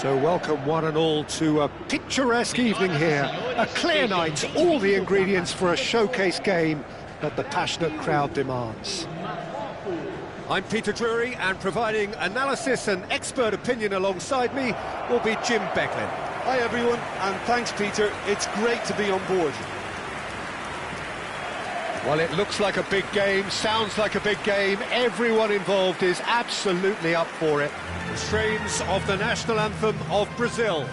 So welcome one and all to a picturesque evening here. A clear night, all the ingredients for a showcase game that the passionate crowd demands. I'm Peter Drury, and providing analysis and expert opinion alongside me will be Jim Becklin. Hi everyone, and thanks Peter, it's great to be on board. Well, it looks like a big game, sounds like a big game, everyone involved is absolutely up for it. The strains of the national anthem of Brazil.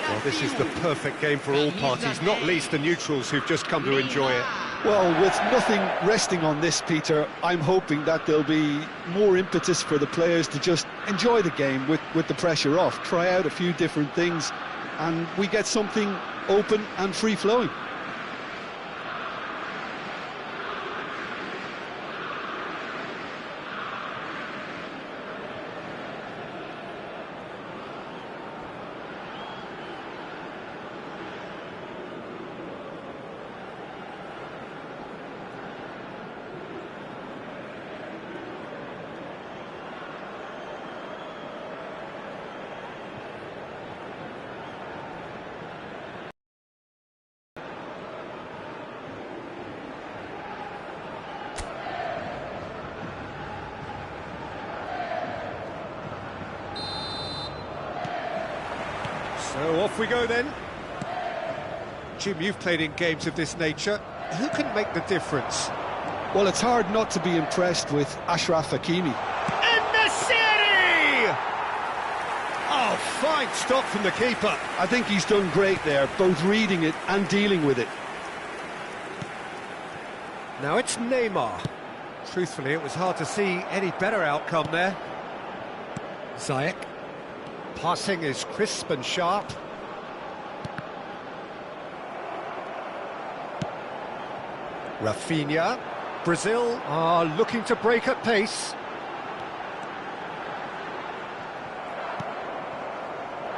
Well, this is the perfect game for all parties, not least the neutrals who've just come to enjoy it. Well, with nothing resting on this, Peter, I'm hoping that there'll be more impetus for the players to just enjoy the game with the pressure off, try out a few different things, and we get something open and free-flowing. So off we go then. Jim, you've played in games of this nature. Who can make the difference? Well, it's hard not to be impressed with Achraf Hakimi. City! Oh, fine stop from the keeper. I think he's done great there, both reading it and dealing with it. Now it's Neymar. Truthfully, it was hard to see any better outcome there. Ziyech. Passing is crisp and sharp. Rafinha. Brazil are looking to break at pace.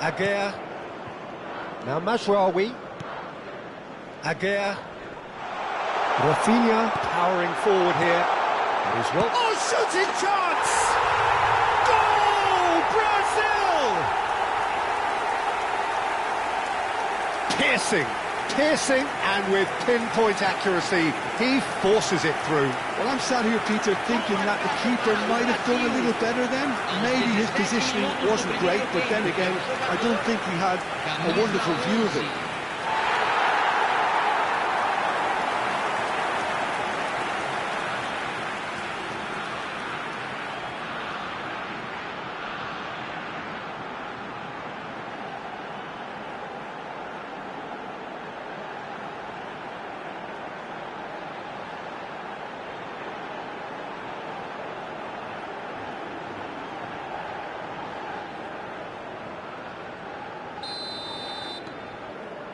Aguirre. Now Mazraoui. Aguirre. Rafinha powering forward here. That is well. Oh, shooting chance! Piercing, and with pinpoint accuracy, he forces it through. Well, I'm sat here, Peter, thinking that the keeper might have done a little better then. Maybe his positioning wasn't great, but then again, I don't think he had a wonderful view of it.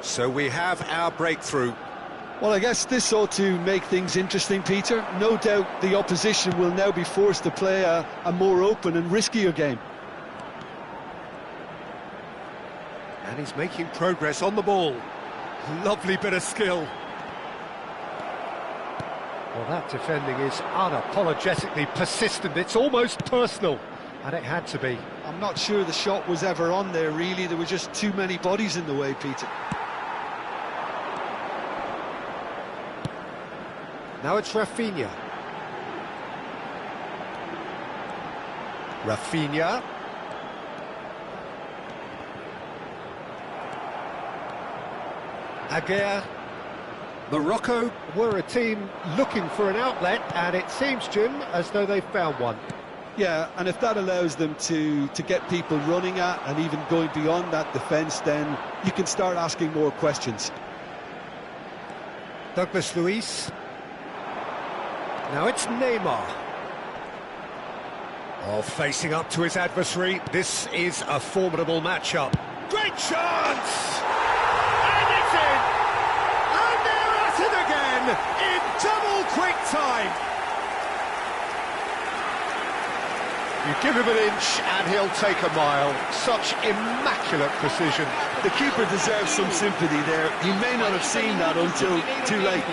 So we have our breakthrough. Well, I guess this ought to make things interesting, Peter. No doubt the opposition will now be forced to play a more open and riskier game. And he's making progress on the ball. Lovely bit of skill. Well, that defending is unapologetically persistent. It's almost personal, and it had to be. I'm not sure the shot was ever on there, really. There were just too many bodies in the way, Peter. Now it's Rafinha. Rafinha. Aguirre. Morocco were a team looking for an outlet, and it seems, Jim, as though they've found one. Yeah, and if that allows them to get people running at and even going beyond that defence, then you can start asking more questions. Douglas Luiz. Now it's Neymar. Oh, facing up to his adversary. This is a formidable matchup. Great chance! And it's in! And they're at it again in double quick time. You give him an inch and he'll take a mile. Such immaculate precision. The keeper deserves some sympathy there. He may not have seen that until too late.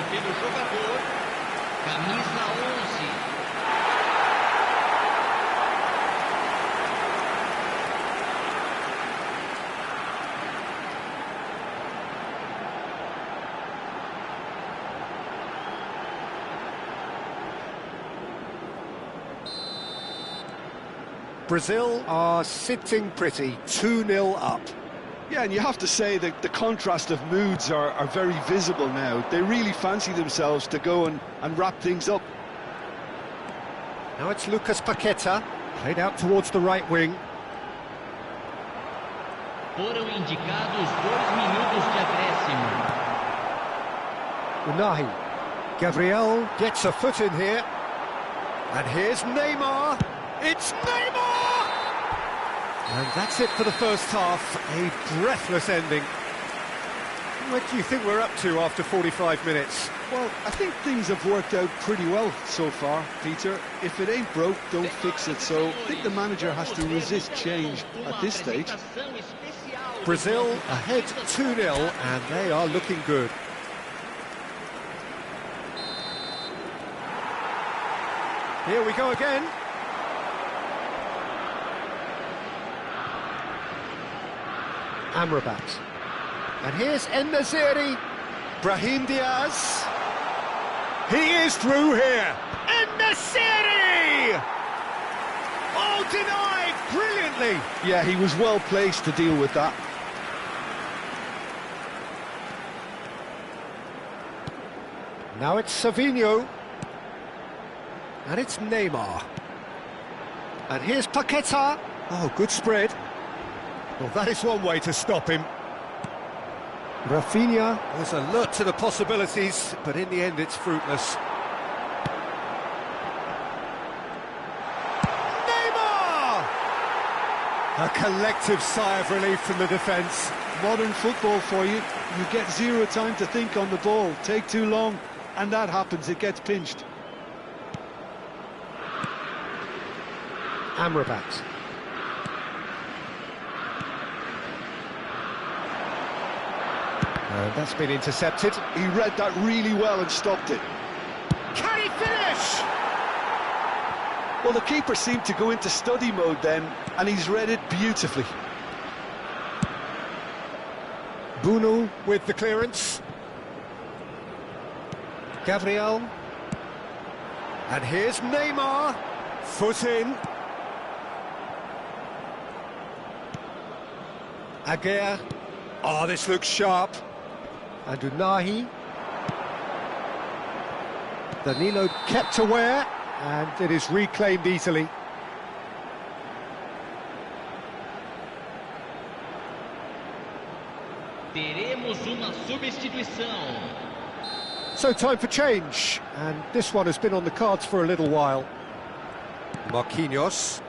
Brazil are sitting pretty, 2-0 up. Yeah, and you have to say that the contrast of moods are very visible now. They really fancy themselves to go and wrap things up. Now it's Lucas Paqueta, played out towards the right wing. Foram indicados 2 minutos de acréscimo. Unai. Gabriel gets a foot in here. And here's Neymar. It's Neymar! And that's it for the first half. A breathless ending. What do you think we're up to after 45 minutes? Well, I think things have worked out pretty well so far, Peter. If it ain't broke, don't fix it. So I think the manager has to resist change at this stage. Brazil ahead 2-0, and they are looking good. Here we go again. Amrabat. And here's En-Nesyri. Brahim Diaz. He is through here. En-Nesyri! Oh, denied brilliantly. Yeah, he was well placed to deal with that. Now it's Savinho. And it's Neymar. And here's Paqueta. Oh, good spread. Well, that is one way to stop him. Rafinha was alert to the possibilities, but in the end it's fruitless. Neymar! A collective sigh of relief from the defence. Modern football for you. You get zero time to think on the ball. Take too long, and that happens. It gets pinched. Amrabat. And that's been intercepted. He read that really well and stopped it. Can he finish? Well, the keeper seemed to go into study mode then, and he's read it beautifully. Bunu with the clearance. Gabriel. And here's Neymar. Foot in. Aguirre. Oh, this looks sharp. And Unai. Danilo kept aware, and it is reclaimed easily. Teremos uma substituição. So time for change, and this one has been on the cards for a little while. Marquinhos.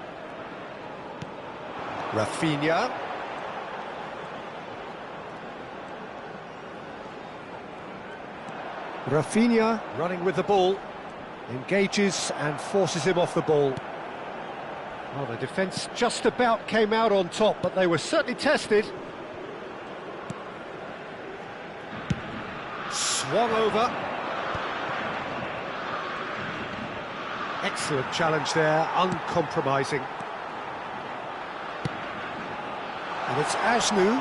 Rafinha. Rafinha running with the ball, engages and forces him off the ball. Well, the defence just about came out on top, but they were certainly tested. Swung over. Excellent challenge there, uncompromising. And it's Asnu.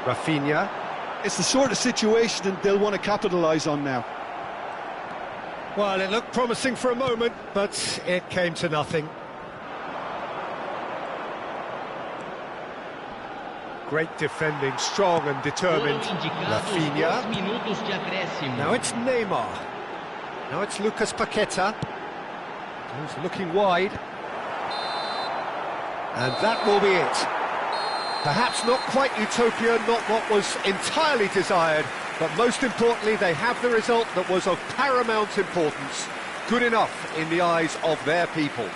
Rafinha. It's the sort of situation that they'll want to capitalise on now. Well, it looked promising for a moment, but it came to nothing. Great defending, strong and determined. Rafinha. Now it's Neymar. Now it's Lucas Paqueta. He's looking wide. And that will be it. Perhaps not quite utopia, not what was entirely desired, But most importantly, they have the result that was of paramount importance. Good enough in the eyes of their people.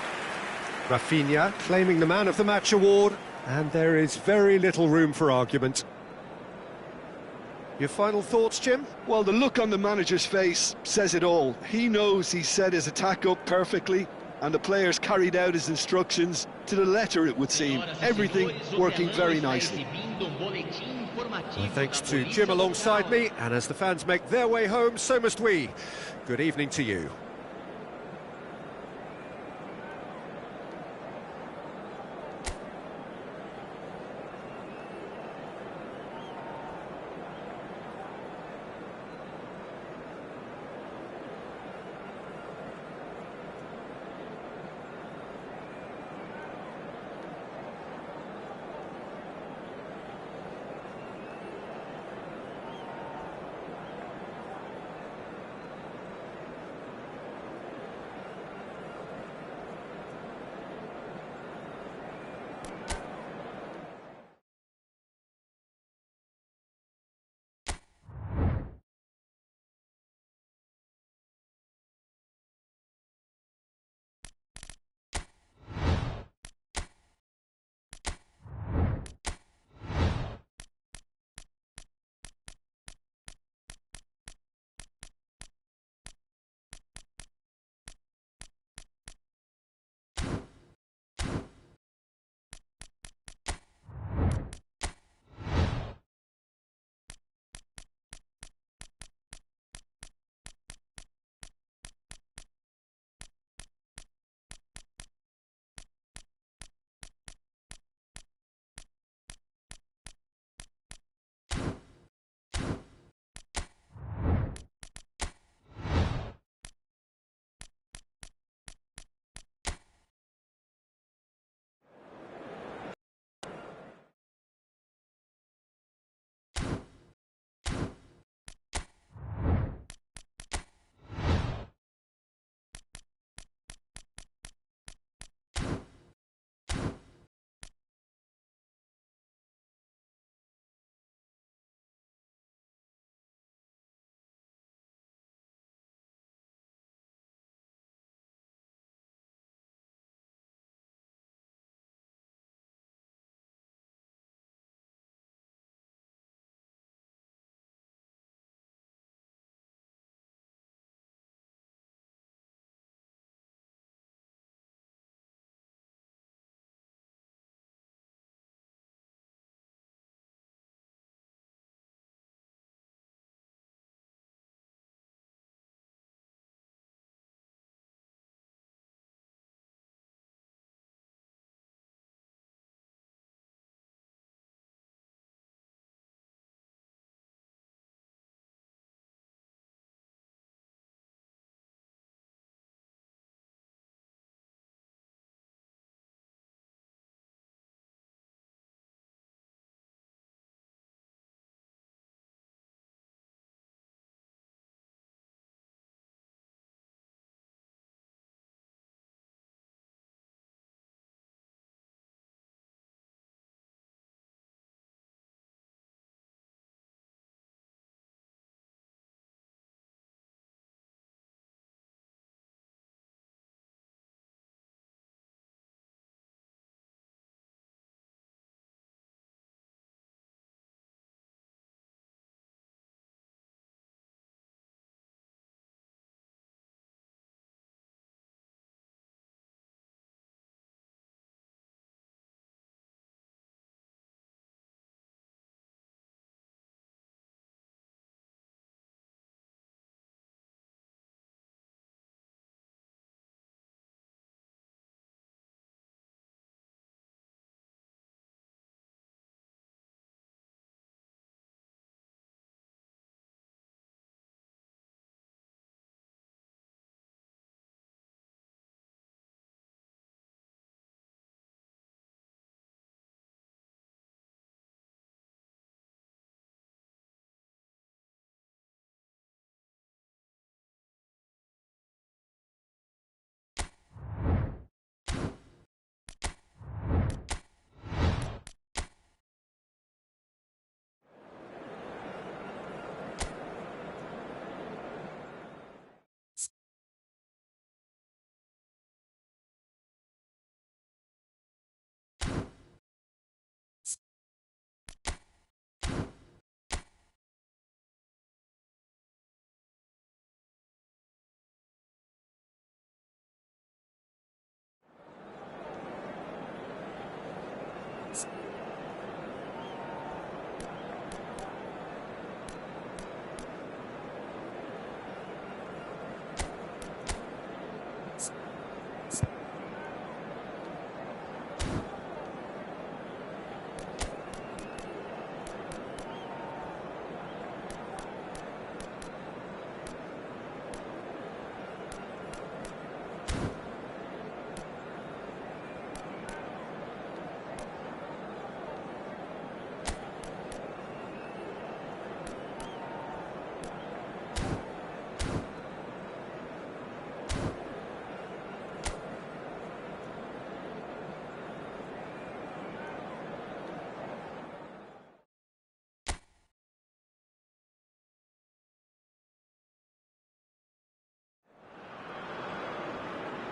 Rafinha claiming the Man of the Match award, and there is very little room for argument. Your final thoughts, Jim? Well, the look on the manager's face says it all. He knows he set his attack up perfectly, and the players carried out his instructions to the letter, it would seem. Everything working very nicely. My thanks to Jim alongside me, and as the fans make their way home, so must we. Good evening to you.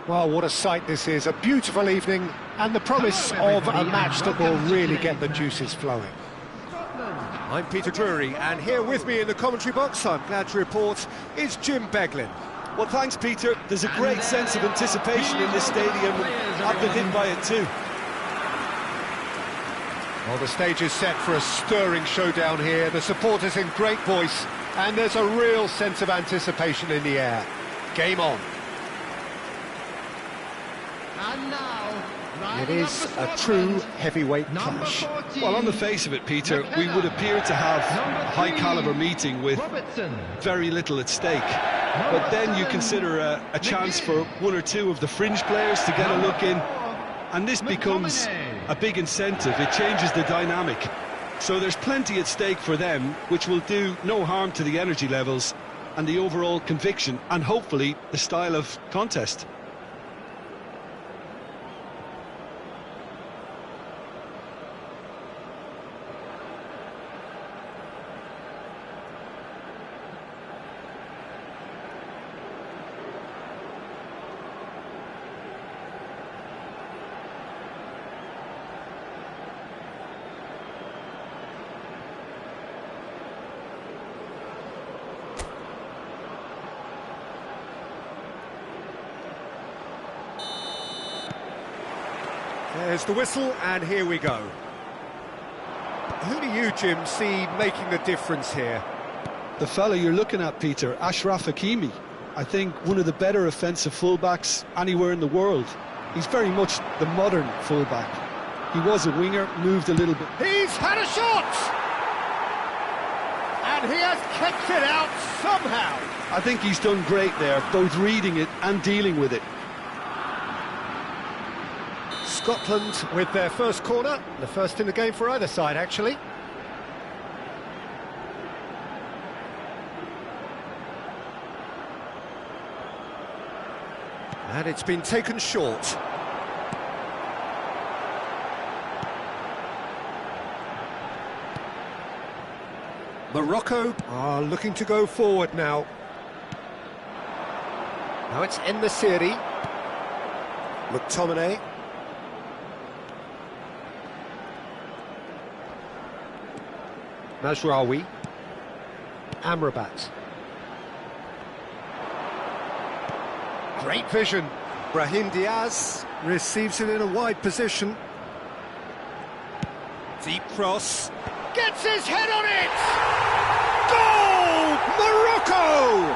Well, what a sight this is, a beautiful evening, and the promise of a match that will really get the juices flowing. I'm Peter Drury, and here with me in the commentary box, I'm glad to report, is Jim Beglin. Well, thanks, Peter. There's a great sense of anticipation in this stadium, and I've been hit by it too. Well, the stage is set for a stirring showdown here, the supporters in great voice, and there's a real sense of anticipation in the air. Game on. And now, It is a true heavyweight clash. Well, on the face of it, Peter, we would appear to have a high-caliber meeting with very little at stake. But then you consider a chance for one or two of the fringe players to get a look in, and this becomes a big incentive. It changes the dynamic. So there's plenty at stake for them, which will do no harm to the energy levels and the overall conviction, and hopefully the style of contest. There's the whistle, and here we go. Who do you, Jim, see making the difference here? The fella you're looking at, Peter, Achraf Hakimi. I think one of the better offensive fullbacks anywhere in the world. He's very much the modern fullback. He was a winger, moved a little bit. He's had a shot! And he has kept it out somehow. I think he's done great there, both reading it and dealing with it. Scotland with their first corner, the first in the game for either side, actually. And it's been taken short. Morocco are looking to go forward now. Now it's En-Nesyri. McTominay. Mazraoui, Amrabat. Great vision. Brahim Diaz receives it in a wide position. Deep cross. Gets his head on it! Goal! Morocco!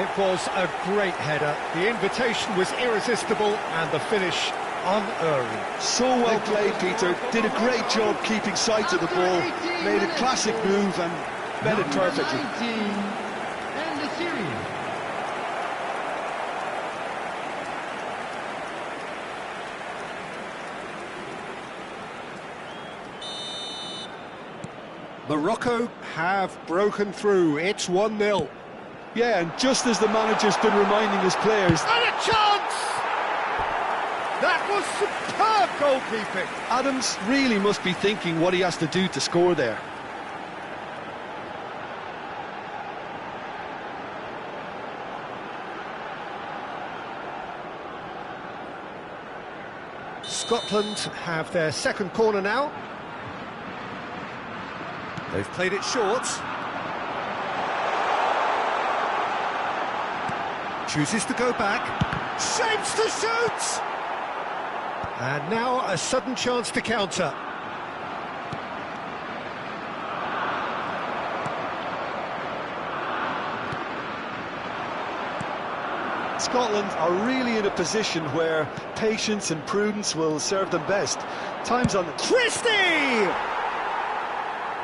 It was a great header. The invitation was irresistible and the finish unerring. So well played, Peter. Did a great job keeping sight of the ball. Made a classic move and met it perfectly. Morocco have broken through. It's 1-0. Yeah, and just as the manager's been reminding his players... And a chance! That was superb goalkeeping. Adams really must be thinking what he has to do to score there. Scotland have their second corner now. They've played it short. Chooses to go back. Shapes to shoot! And now a sudden chance to counter. Scotland are really in a position where patience and prudence will serve them best. Time's on... Christie!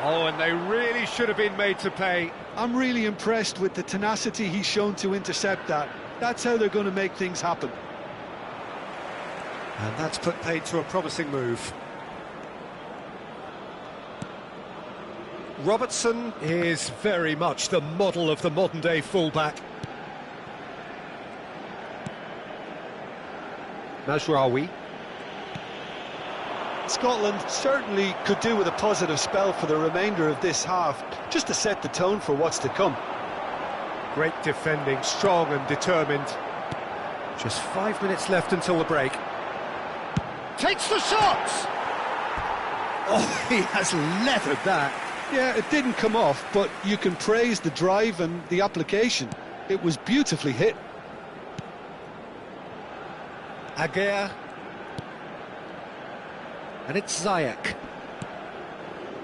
Oh, and they really should have been made to pay. I'm really impressed with the tenacity he's shown to intercept that. That's how they're going to make things happen. And that's put paid to a promising move. Robertson is very much the model of the modern-day fullback. Mazraoui. Scotland certainly could do with a positive spell for the remainder of this half, just to set the tone for what's to come. Great defending, strong and determined. Just 5 minutes left until the break. Takes the shot! Oh, he has leathered that. Yeah, it didn't come off, but you can praise the drive and the application. It was beautifully hit. Aguirre. And it's Ziyech.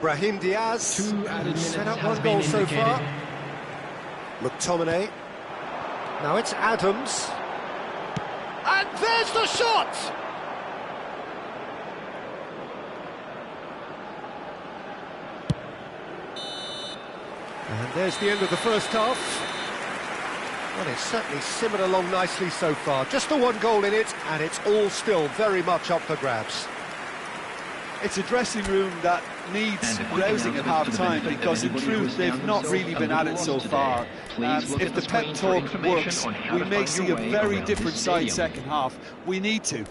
Brahim Diaz. 2 added minutes Set up has one been goal so indicated. far. McTominay. Now it's Adams. And there's the shot! And there's the end of the first half. Well, it's certainly simmered along nicely so far. Just the one goal in it, and it's all still very much up for grabs. It's a dressing room that needs rousing at half-time because, in truth, they've not really been at it so far. If the pep talk works, we may see a very different side second half. We need to.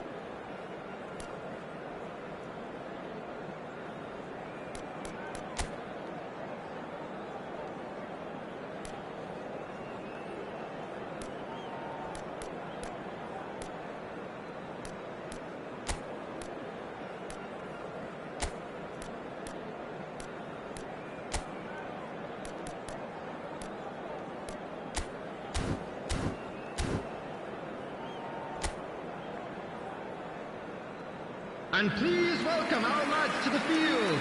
And please welcome our lads to the field.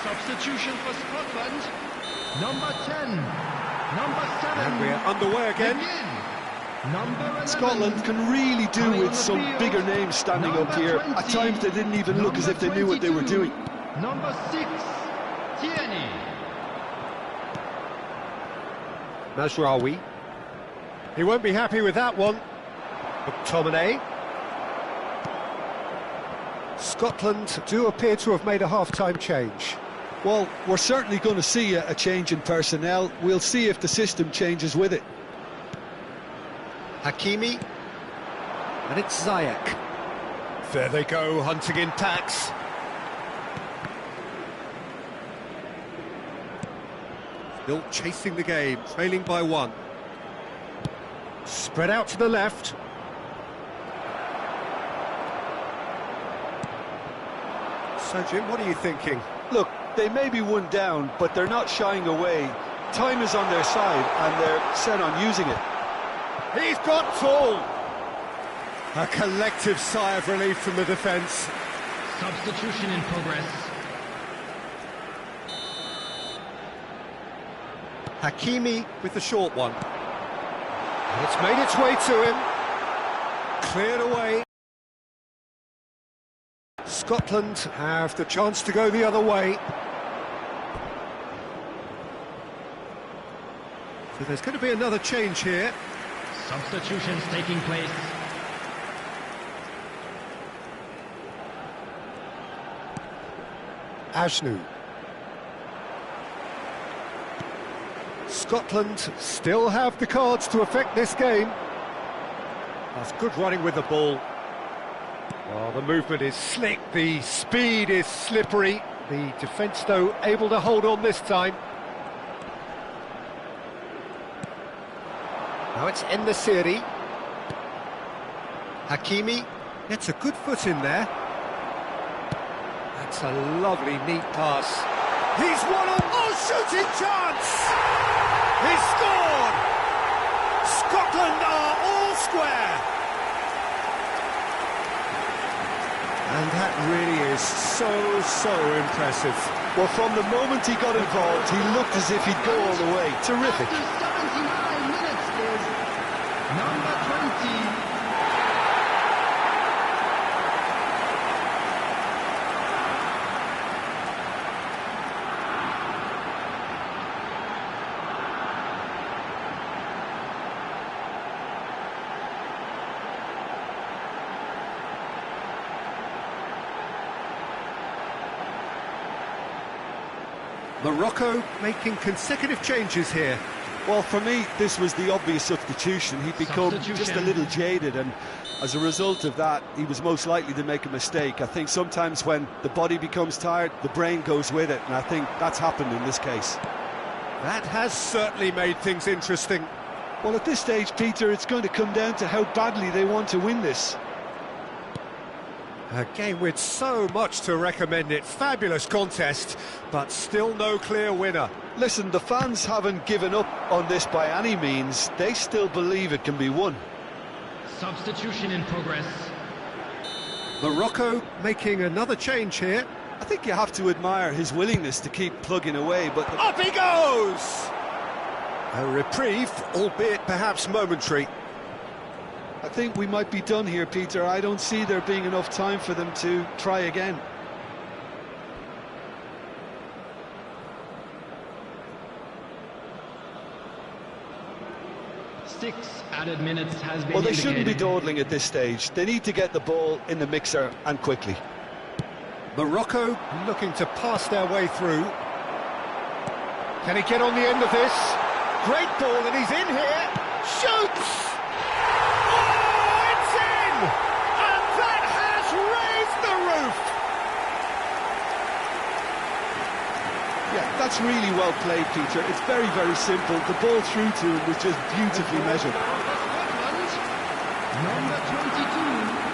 Substitution for Scotland. Number 10. Number 7. And we're underway again. Number 11. Scotland can really do with some bigger names standing up here. At times they didn't even look as if they knew what they were doing. Number 6. Tierney. Mazraoui. He won't be happy with that one. McTominay. Scotland do appear to have made a half-time change. Well, we're certainly going to see a change in personnel. We'll see if the system changes with it. Hakimi. And it's Ziyech. There they go, hunting in tacks. Still chasing the game, trailing by 1. Spread out to the left. So, Jim, what are you thinking? Look, they may be one down, but they're not shying away. Time is on their side, and they're set on using it. He's got full! A collective sigh of relief from the defence. Substitution in progress. Hakimi with the short one. And it's made its way to him. Cleared away. Scotland have the chance to go the other way. So there's going to be another change here. Substitutions taking place. Ashnu. Scotland still have the cards to affect this game. That's good running with the ball. Well, the movement is slick, the speed is slippery. The defence, though, able to hold on this time. Now it's En-Nesyri. Hakimi gets a good foot in there. That's a lovely, neat pass. He's won a shooting chance! He's scored! Scotland are all square! And that really is so impressive. Well, from the moment he got involved, he looked as if he'd go all the way. Terrific. After 79 minutes is number 20. Morocco making consecutive changes here. Well, for me, this was the obvious substitution. He'd become just a little jaded, and as a result of that, he was most likely to make a mistake. I think sometimes when the body becomes tired, the brain goes with it, and I think that's happened in this case. That has certainly made things interesting. Well, at this stage, Peter, it's going to come down to how badly they want to win this. A game with so much to recommend it. Fabulous contest, but still no clear winner. Listen, the fans haven't given up on this by any means. They still believe it can be won. Substitution in progress. Morocco making another change here. I think you have to admire his willingness to keep plugging away, but... Up he goes! A reprieve, albeit perhaps momentary. I think we might be done here, Peter. I don't see there being enough time for them to try again. Six added minutes has been Well, they indicated. shouldn't be dawdling at this stage. They need to get the ball in the mixer, and quickly. Morocco looking to pass their way through. Can he get on the end of this? Great ball, and he's in here. Shoots! Oh, it's in! And that has raised the roof! Yeah, that's really well played, Peter. It's very, very simple. The ball through to him was just beautifully measured. Number 22.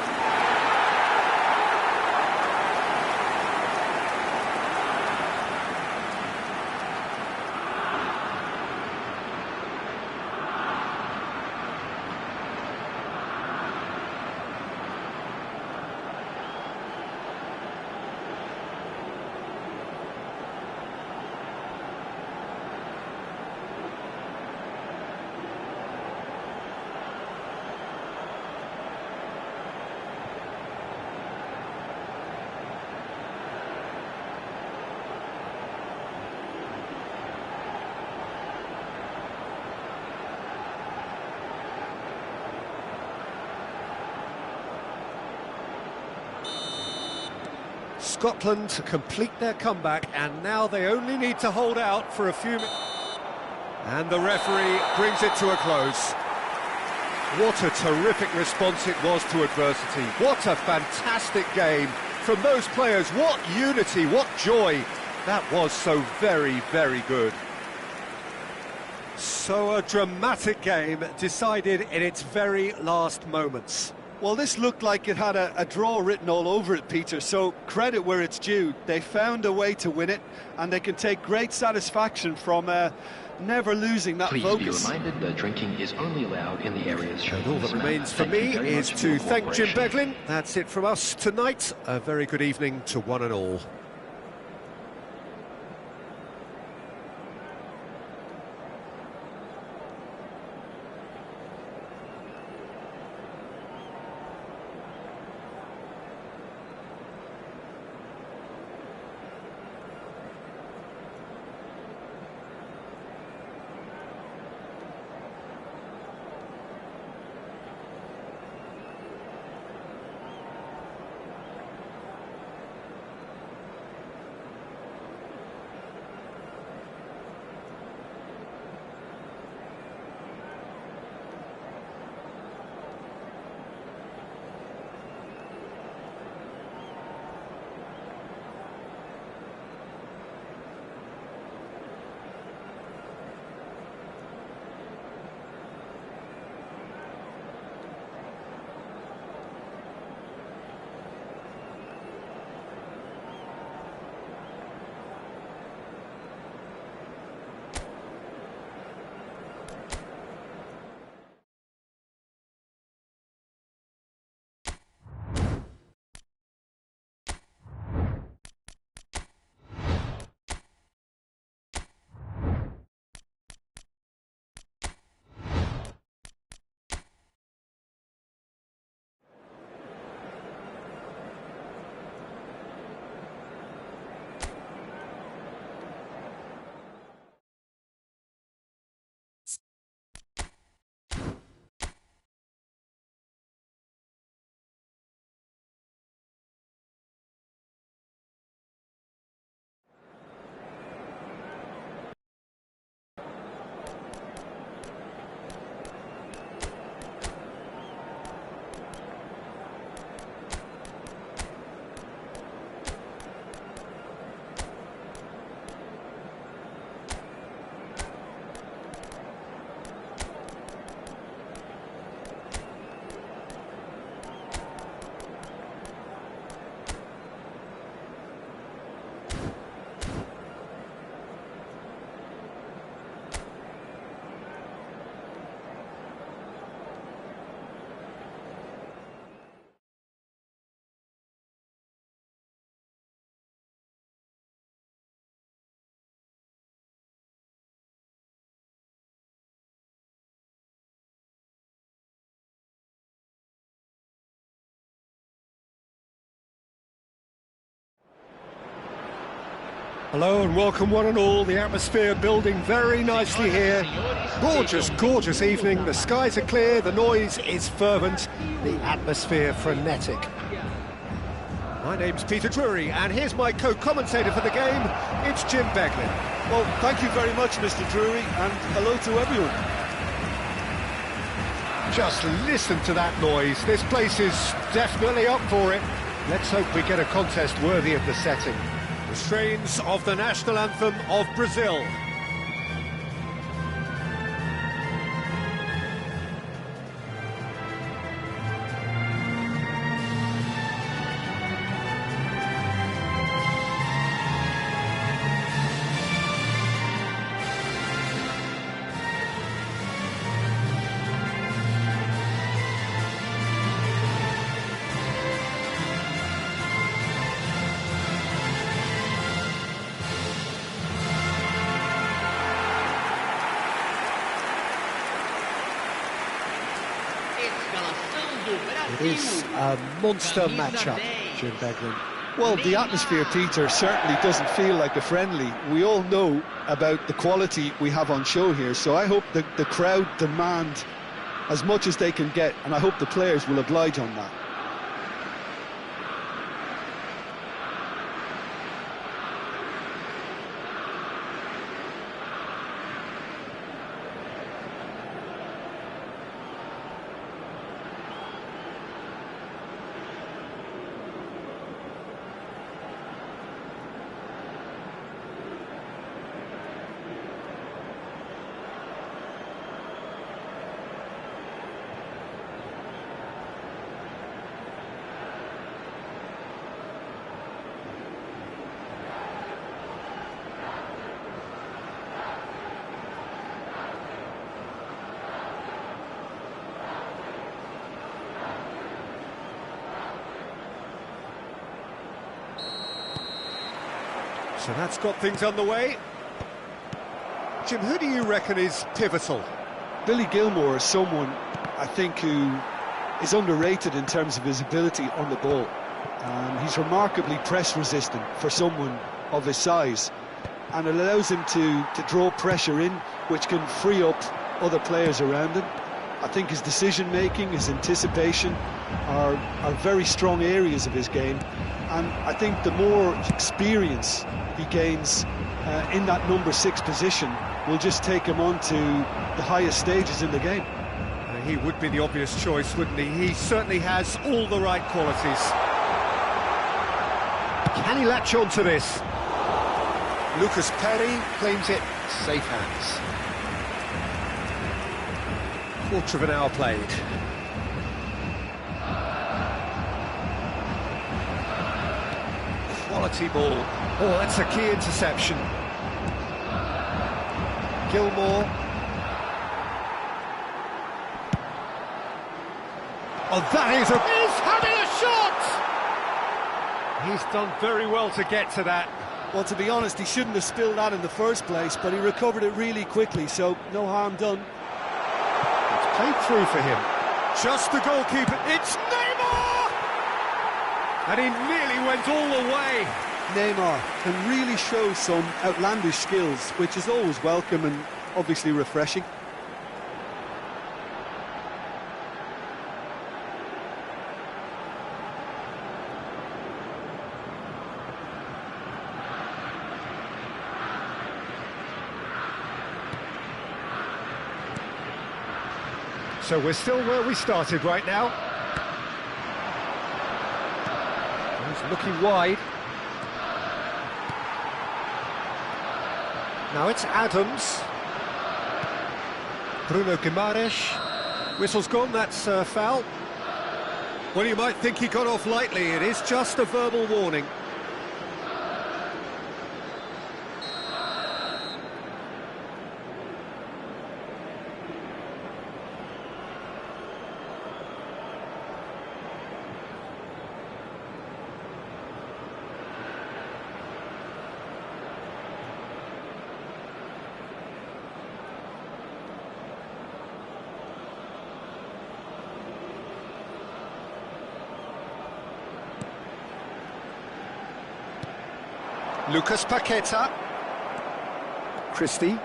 Scotland to complete their comeback, and now they only need to hold out for a few minutes. And the referee brings it to a close. What a terrific response it was to adversity. What a fantastic game from those players. What unity, what joy. That was so very, very good. So a dramatic game decided in its very last moments. Well, this looked like it had a draw written all over it, Peter, so credit where it's due. They found a way to win it, and they can take great satisfaction from never losing that focus. Please be reminded that drinking is only allowed in the areas shown. And all that remains for me is to thank Jim Beglin. That's it from us tonight. A very good evening to one and all. Hello and welcome one and all. The atmosphere building very nicely here. Gorgeous, gorgeous evening. The skies are clear, the noise is fervent, the atmosphere frenetic. My name's Peter Drury, and here's my co-commentator for the game. It's Jim Beglin. Well, thank you very much, Mr. Drury, and hello to everyone. Just listen to that noise. This place is definitely up for it. Let's hope we get a contest worthy of the setting. The strains of the national anthem of Brazil. It is a monster matchup, Jim Beglin. Well, the atmosphere, Peter, certainly doesn't feel like a friendly. We all know about the quality we have on show here, so I hope the crowd demand as much as they can get, and I hope the players will oblige on that. So that's got things underway. Jim, who do you reckon is pivotal? Billy Gilmour is someone, I think, who is underrated in terms of his ability on the ball. He's remarkably press-resistant for someone of his size, and it allows him to draw pressure in, which can free up other players around him. I think his decision-making, his anticipation are very strong areas of his game, and I think the more experience he gains in that number 6 position will just take him on to the highest stages in the game. He would be the obvious choice, wouldn't he? He certainly has all the right qualities. Can he latch on to this? Lucas Perry claims it safe hands. Quarter of an hour played. Quality ball. Oh, that's a key interception. Gilmour. Oh, that is He's having a shot! He's done very well to get to that. Well, to be honest, he shouldn't have spilled that in the first place, but he recovered it really quickly, so no harm done. It's played through for him. Just the goalkeeper. It's Neymar! And he nearly went all the way. Neymar can really show some outlandish skills, which is always welcome and obviously refreshing. So we're still where we started right now. He's looking wide. Now it's Adams. Bruno Guimaraes. Whistle's gone, that's foul. Well, you might think he got off lightly. It is just a verbal warning. Lucas Paqueta. Christie.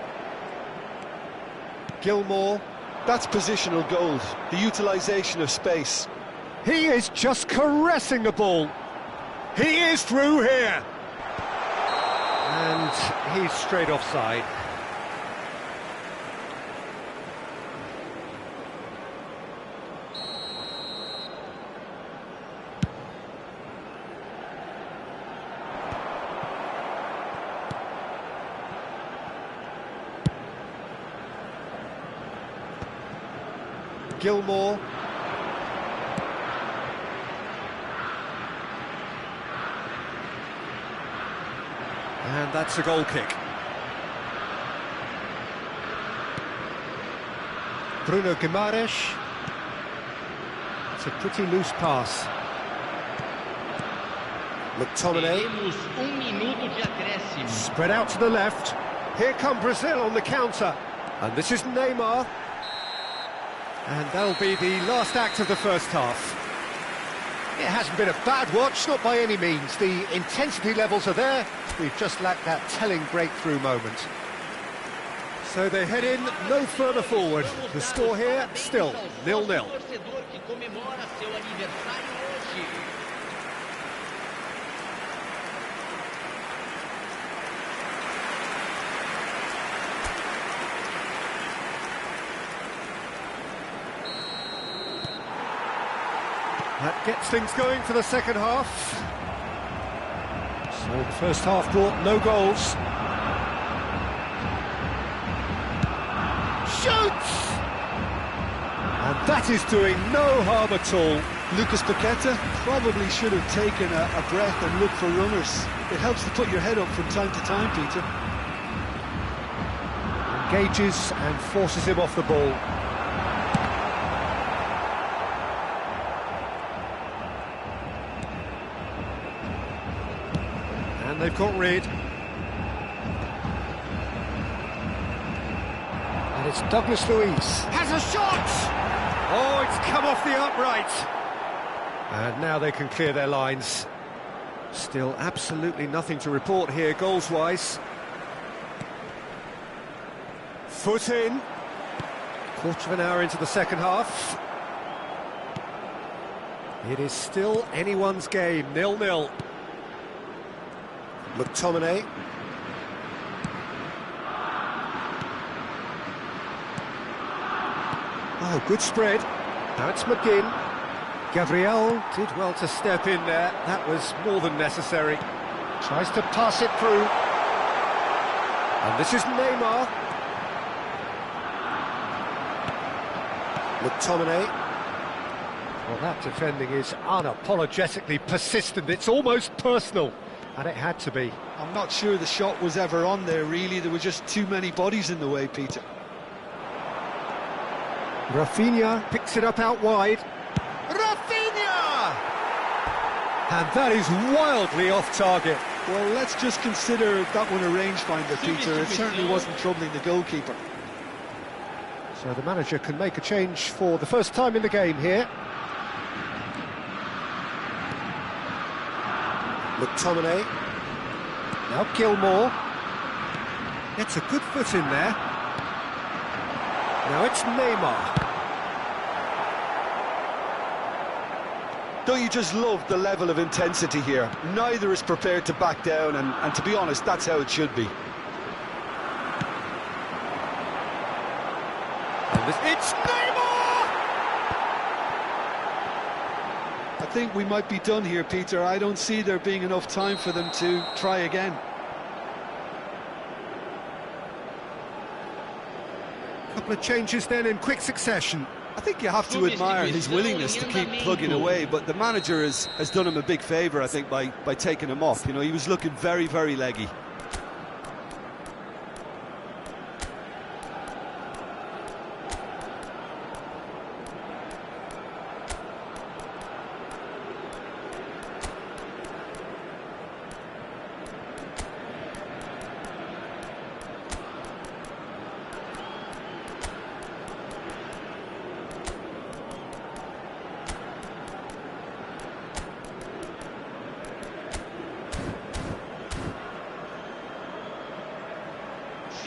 Gilmour. That's positional gold, the utilisation of space. He is just caressing the ball. He is through here. And he's straight offside. Gilmour. And that's a goal kick. Bruno Guimaraes. It's a pretty loose pass. McTominay. Temos minuto de acréscimo. Spread out to the left. Here come Brazil on the counter. And this is Neymar. And that'll be the last act of the first half. It hasn't been a bad watch, not by any means. The intensity levels are there. We've just lacked that telling breakthrough moment. So they head in no further forward. The score here, still 0-0. That gets things going for the second half. So the first half brought no goals. Shoots! And that is doing no harm at all. Lucas Paqueta probably should have taken a breath and looked for runners. It helps to put your head up from time to time, Peter. Engages and forces him off the ball. And they've got rid. And it's Douglas Luiz. Has a shot! Oh, it's come off the upright. And now they can clear their lines. Still absolutely nothing to report here, goals-wise. Foot in. Quarter of an hour into the second half. It is still anyone's game, 0-0. McTominay. Oh, good spread. Now it's McGinn. Gabriel did well to step in there. That was more than necessary. Tries to pass it through. And this is Neymar. McTominay. Well, that defending is unapologetically persistent. It's almost personal. And it had to be. I'm not sure the shot was ever on there, really. There were just too many bodies in the way, Peter. Rafinha picks it up out wide. Rafinha! And that is wildly off target. Well, let's just consider that one a rangefinder, Peter. It certainly wasn't troubling the goalkeeper. So the manager can make a change for the first time in the game here. McTominay. Now Gilmour. Gets a good foot in there. Now it's Neymar. Don't you just love the level of intensity here? Neither is prepared to back down, and to be honest, that's how it should be. And it's Neymar! I think we might be done here, Peter. I don't see there being enough time for them to try again. A couple of changes then in quick succession. I think you have to admire his willingness to keep plugging away, but the manager has done him a big favour, I think, by taking him off. You know, he was looking very, very leggy.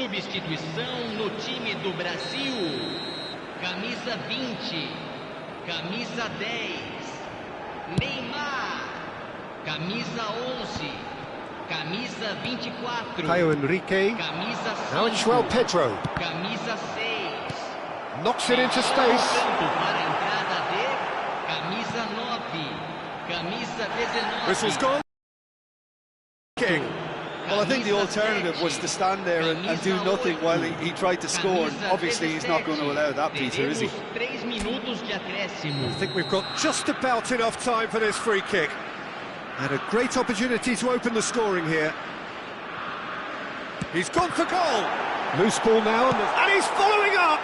Substituição no time do Brasil. Camisa 20. Camisa 10. Neymar. Camisa 11. Camisa 24. Caio Henrique. Camisa 5. Now it's João Pedro. Camisa 6. Knocks it into space. Para a entrada de camisa 9. Camisa 19. Whistle's gone. King. Well, I think the alternative was to stand there and do nothing while he tried to score. And obviously, he's not going to allow that, Peter, is he? 3 minutos de acréscimo. I think we've got just about enough time for this free kick. And a great opportunity to open the scoring here. He's gone for goal. Loose ball now, and he's following up.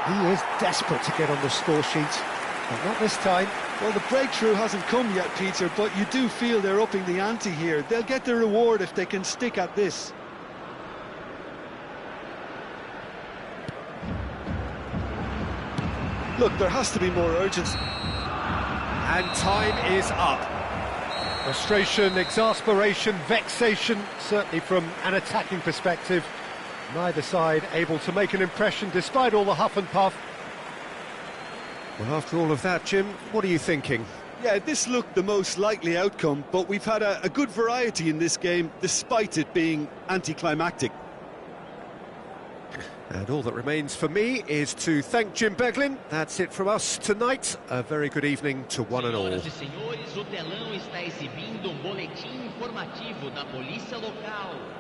He is desperate to get on the score sheet, but not this time. Well, the breakthrough hasn't come yet, Peter, but you do feel they're upping the ante here. They'll get their reward if they can stick at this. Look, there has to be more urgency. And time is up. Frustration, exasperation, vexation, certainly from an attacking perspective. Neither side able to make an impression despite all the huff and puff. Well, after all of that, Jim, what are you thinking? Yeah, this looked the most likely outcome, but we've had a good variety in this game, despite it being anticlimactic. And all that remains for me is to thank Jim Beglin. That's it from us tonight. A very good evening to one and all. Senhoras e senhores, o telão está exibindo boletim informativo da Polícia Local.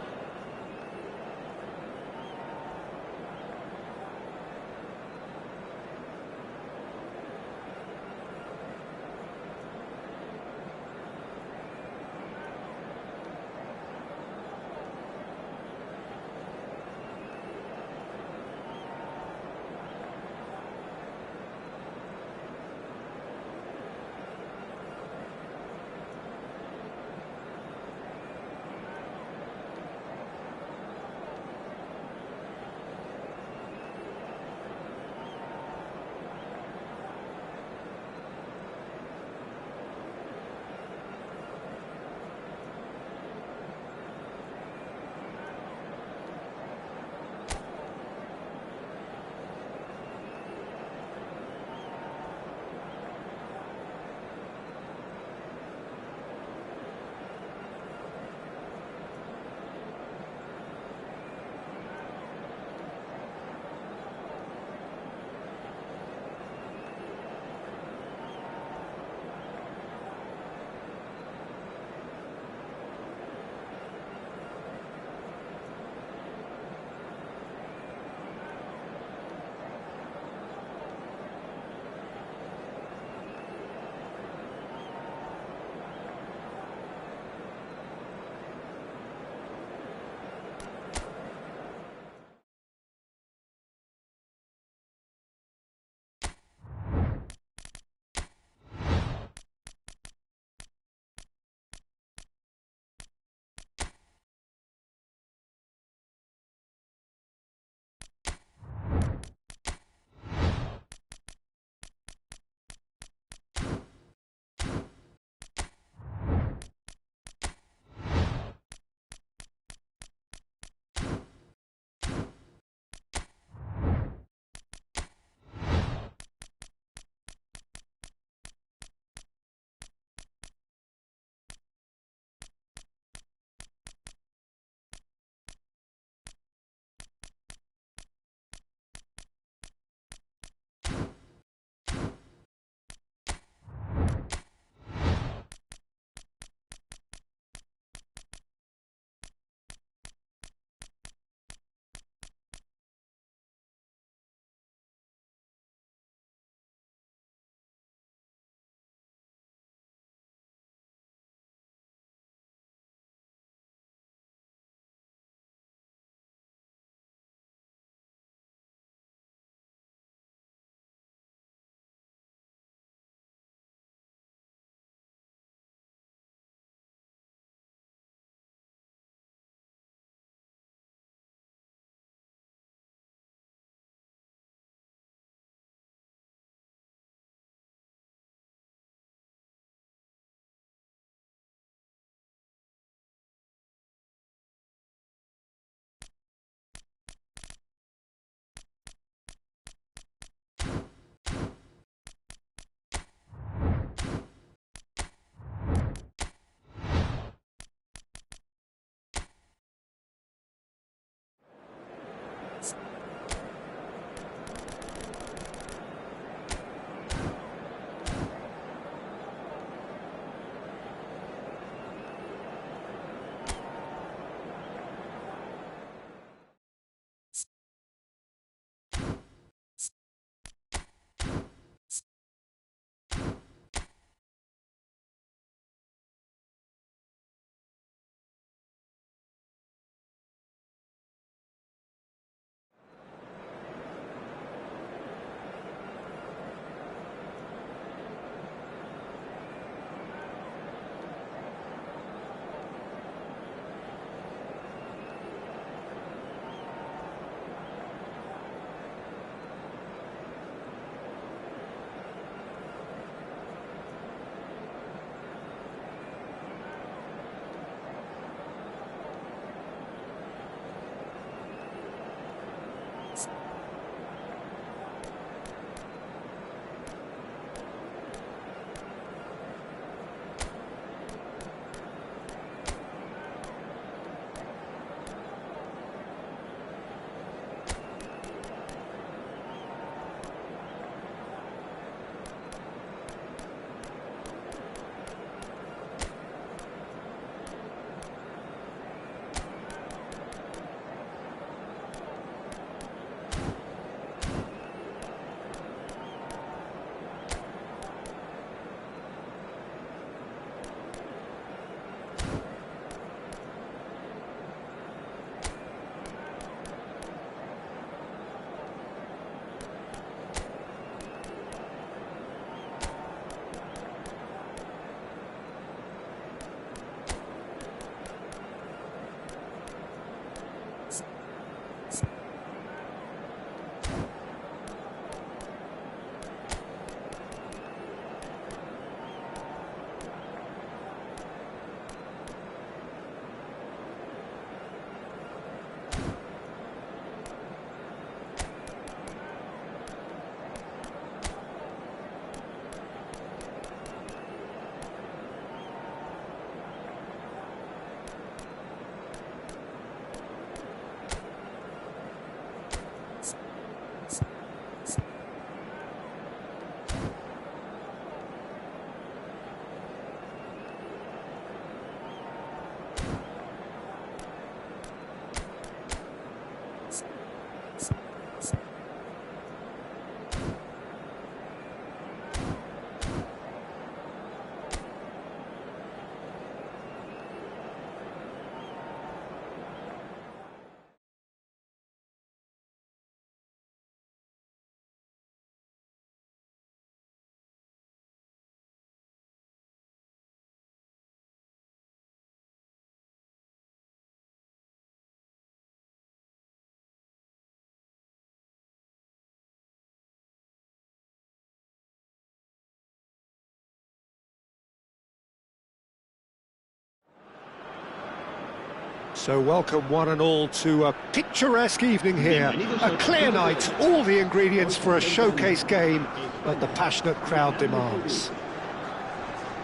So welcome one and all to a picturesque evening here. A clear night, all the ingredients for a showcase game that the passionate crowd demands.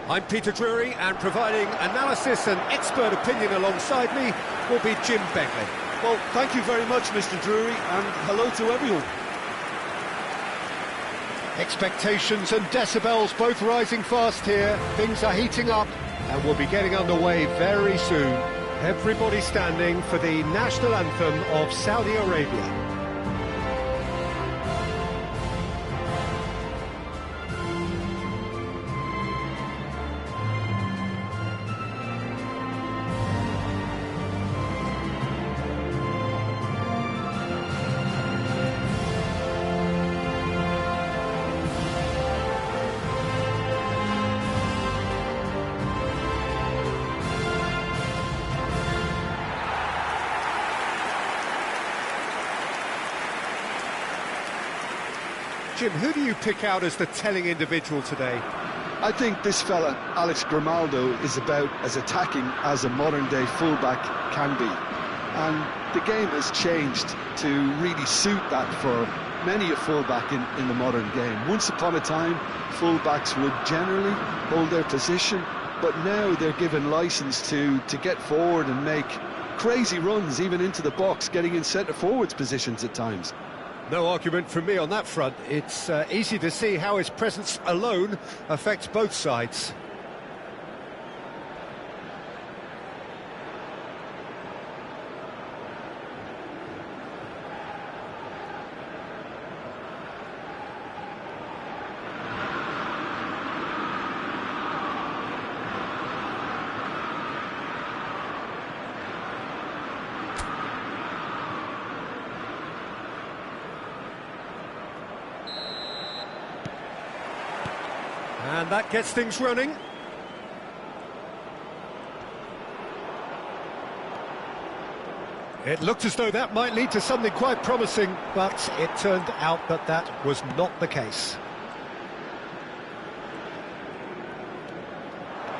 I'm Peter Drury, and providing analysis and expert opinion alongside me will be Jim Begley. Well, thank you very much, Mr. Drury, and hello to everyone. Expectations and decibels both rising fast here. Things are heating up and we'll be getting underway very soon. Everybody standing for the national anthem of Saudi Arabia. Jim, who do you pick out as the telling individual today? I think this fella, Alex Grimaldo, is about as attacking as a modern-day fullback can be. And the game has changed to really suit that for many a fullback in the modern game. Once upon a time, fullbacks would generally hold their position, but now they're given license to get forward and make crazy runs, even into the box, getting in centre-forwards positions at times. No argument from me on that front. It's easy to see how his presence alone affects both sides. And that gets things running. It looked as though that might lead to something quite promising, but it turned out that that was not the case.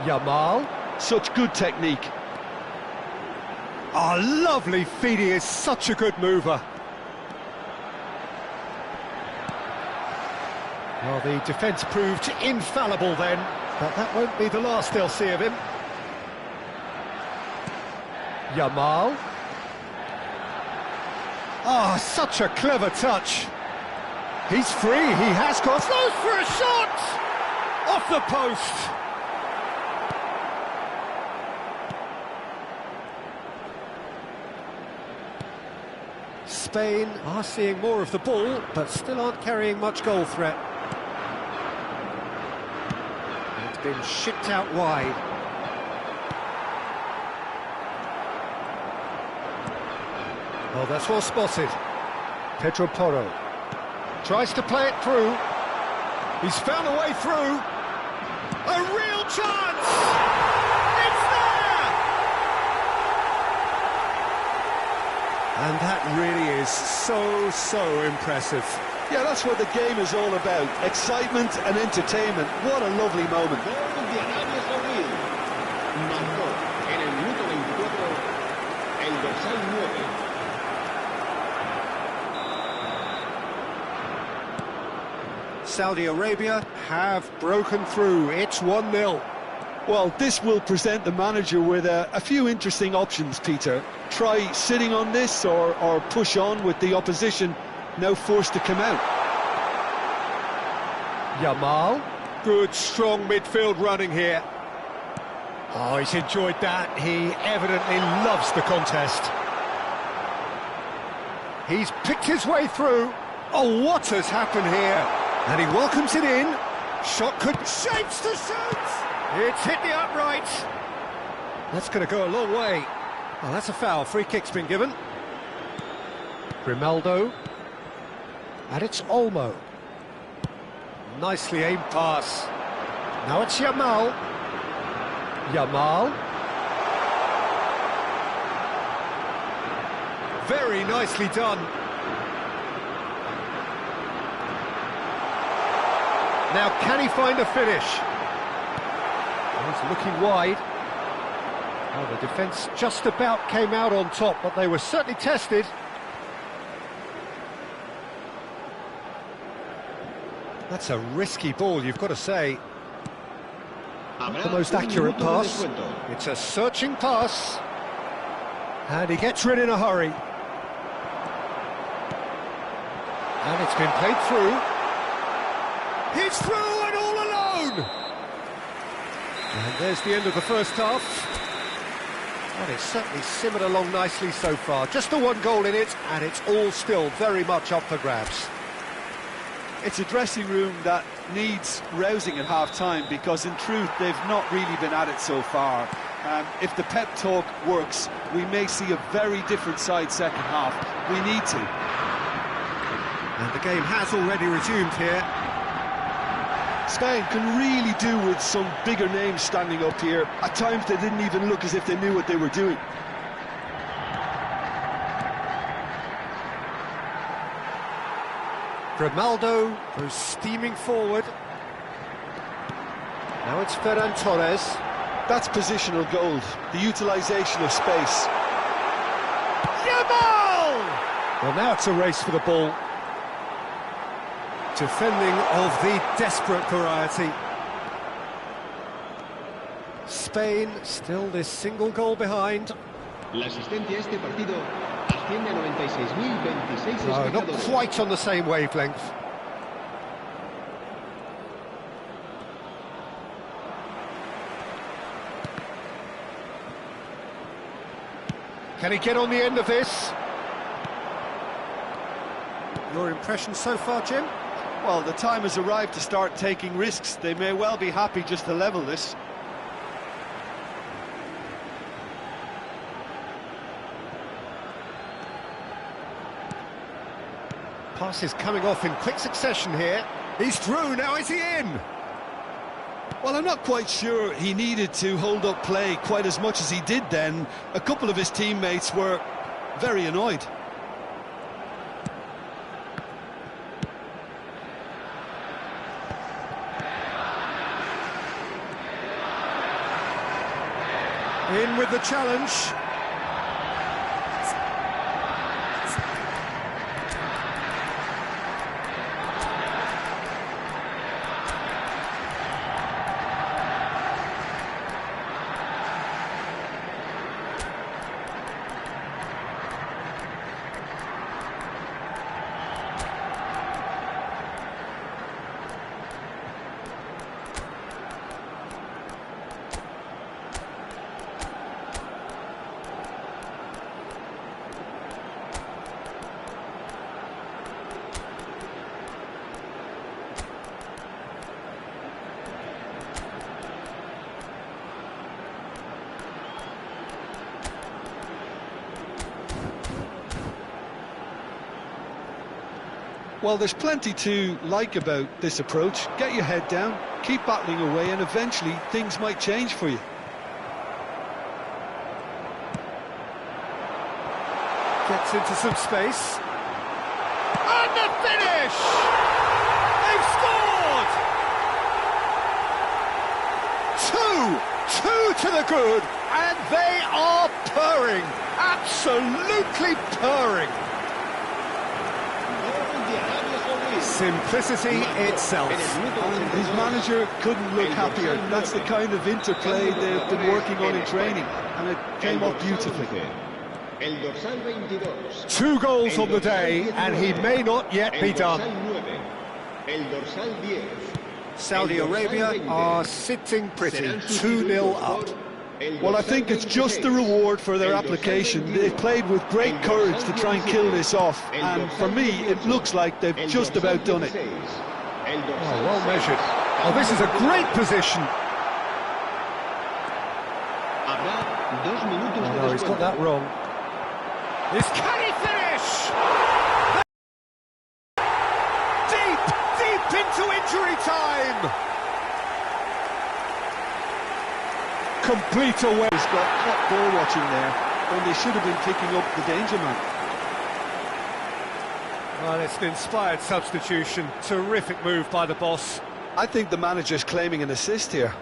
Yamal. Such good technique. Oh, lovely feed. He is such a good mover. Well, the defence proved infallible then, but that won't be the last they'll see of him. Yamal. Oh, such a clever touch. He's free, he has got close for a shot! Off the post! Spain are seeing more of the ball, but still aren't carrying much goal threat. Been shipped out wide. Oh, that's well spotted. Pedro Porro tries to play it through. He's found a way through. A real chance! It's there! And that really is so impressive. Yeah, that's what the game is all about. Excitement and entertainment. What a lovely moment. Saudi Arabia have broken through. It's 1-0. Well, this will present the manager with a few interesting options, Peter. Try sitting on this or push on with the opposition now forced to come out. Yamal. Good, strong midfield running here. Oh, he's enjoyed that. He evidently loves the contest. He's picked his way through. Oh, what has happened here? And he welcomes it in. Shot could... Shapes to shoot! It's hit the upright. That's going to go a long way. Well, that's a foul. Free kick's been given. Grimaldo. And it's Olmo. Nicely aimed pass. Now it's Yamal. Yamal. Very nicely done. Now, can he find a finish? He's looking wide. Well, the defence just about came out on top, but they were certainly tested. That's a risky ball, you've got to say. Not the most accurate pass. It's a searching pass. And he gets rid in a hurry. And it's been played through. He's through and all alone! And there's the end of the first half. Well, it's certainly simmered along nicely so far. Just the one goal in it, and it's all still very much up for grabs. It's a dressing room that needs rousing at half-time, because in truth they've not really been at it so far. If the pep talk works, we may see a very different side second half. We need to. And the game has already resumed here. Spain can really do with some bigger names standing up here. At times they didn't even look as if they knew what they were doing. Grimaldo goes steaming forward. Now it's Ferran Torres. That's positional gold, the utilisation of space. Yamal! Well, now it's a race for the ball. Defending of the desperate variety. Spain still this single goal behind. La asistencia a este partido asciende a 96.026 No, not espectadores. quite on the same wavelength. Can he get on the end of this? Your impression so far, Jim? Well, the time has arrived to start taking risks. They may well be happy just to level this. Pass is coming off in quick succession here. He's through, now is he in? Well, I'm not quite sure he needed to hold up play quite as much as he did then. A couple of his teammates were very annoyed. In with the challenge. Well, there's plenty to like about this approach. Get your head down, keep battling away, and eventually things might change for you. Gets into some space. And the finish! They've scored! Two to the good, and they are purring, absolutely purring. Simplicity itself. And his manager couldn't look happier. That's the kind of interplay they've been working on in training, and it came off beautifully. 2 goals on the day, and he may not yet be done. Saudi Arabia are sitting pretty, 2-0 up. Well, I think it's just the reward for their application. They've played with great courage to try and kill this off, and for me, it looks like they've just about done it. Oh, well measured. Oh, this is a great position. Oh, no, he's got that wrong. Can he finish? Deep into injury time. Complete away. He's got hot ball watching there when they should have been picking up the danger man. Well, it's an inspired substitution. Terrific move by the boss. I think the manager's claiming an assist here.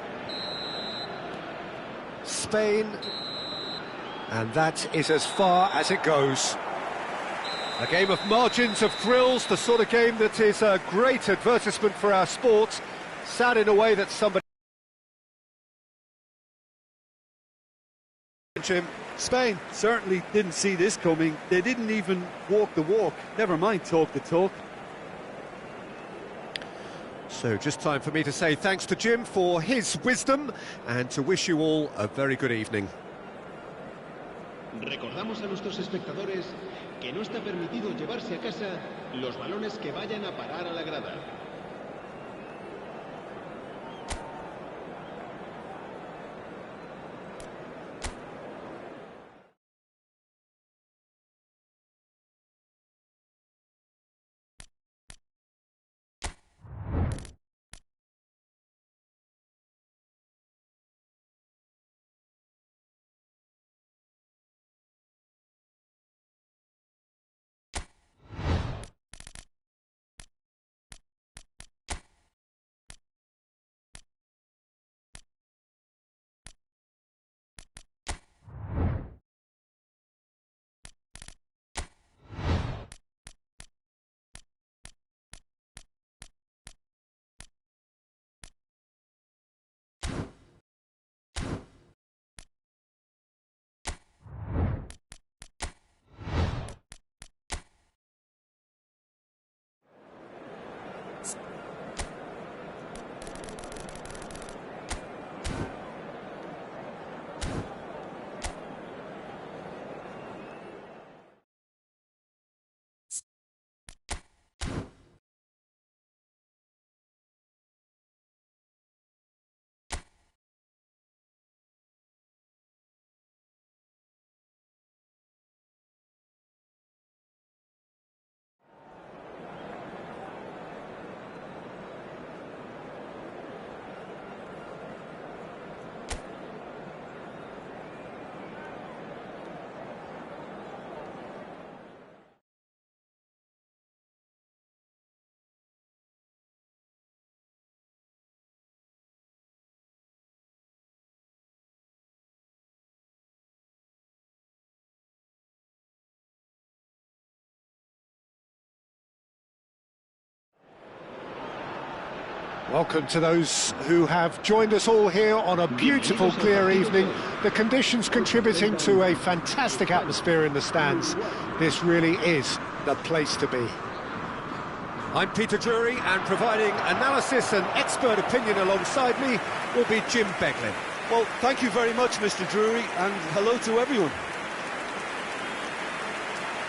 Spain And that is as far as it goes. A game of margins, of thrills, the sort of game that is a great advertisement for our sport. Sad in a way that somebody... Jim. Spain certainly didn't see this coming. They didn't even walk the walk, never mind talk the talk. So just time for me to say thanks to Jim for his wisdom and to wish you all a very good evening. Recordamos a nuestros espectadores que no está permitido llevarse a casa los balones que vayan a parar a la grada. Welcome to those who have joined us all here on a beautiful, clear evening. The conditions contributing to a fantastic atmosphere in the stands. This really is the place to be. I'm Peter Drury, and providing analysis and expert opinion alongside me will be Jim Beglin. Well, thank you very much, Mr. Drury, and hello to everyone.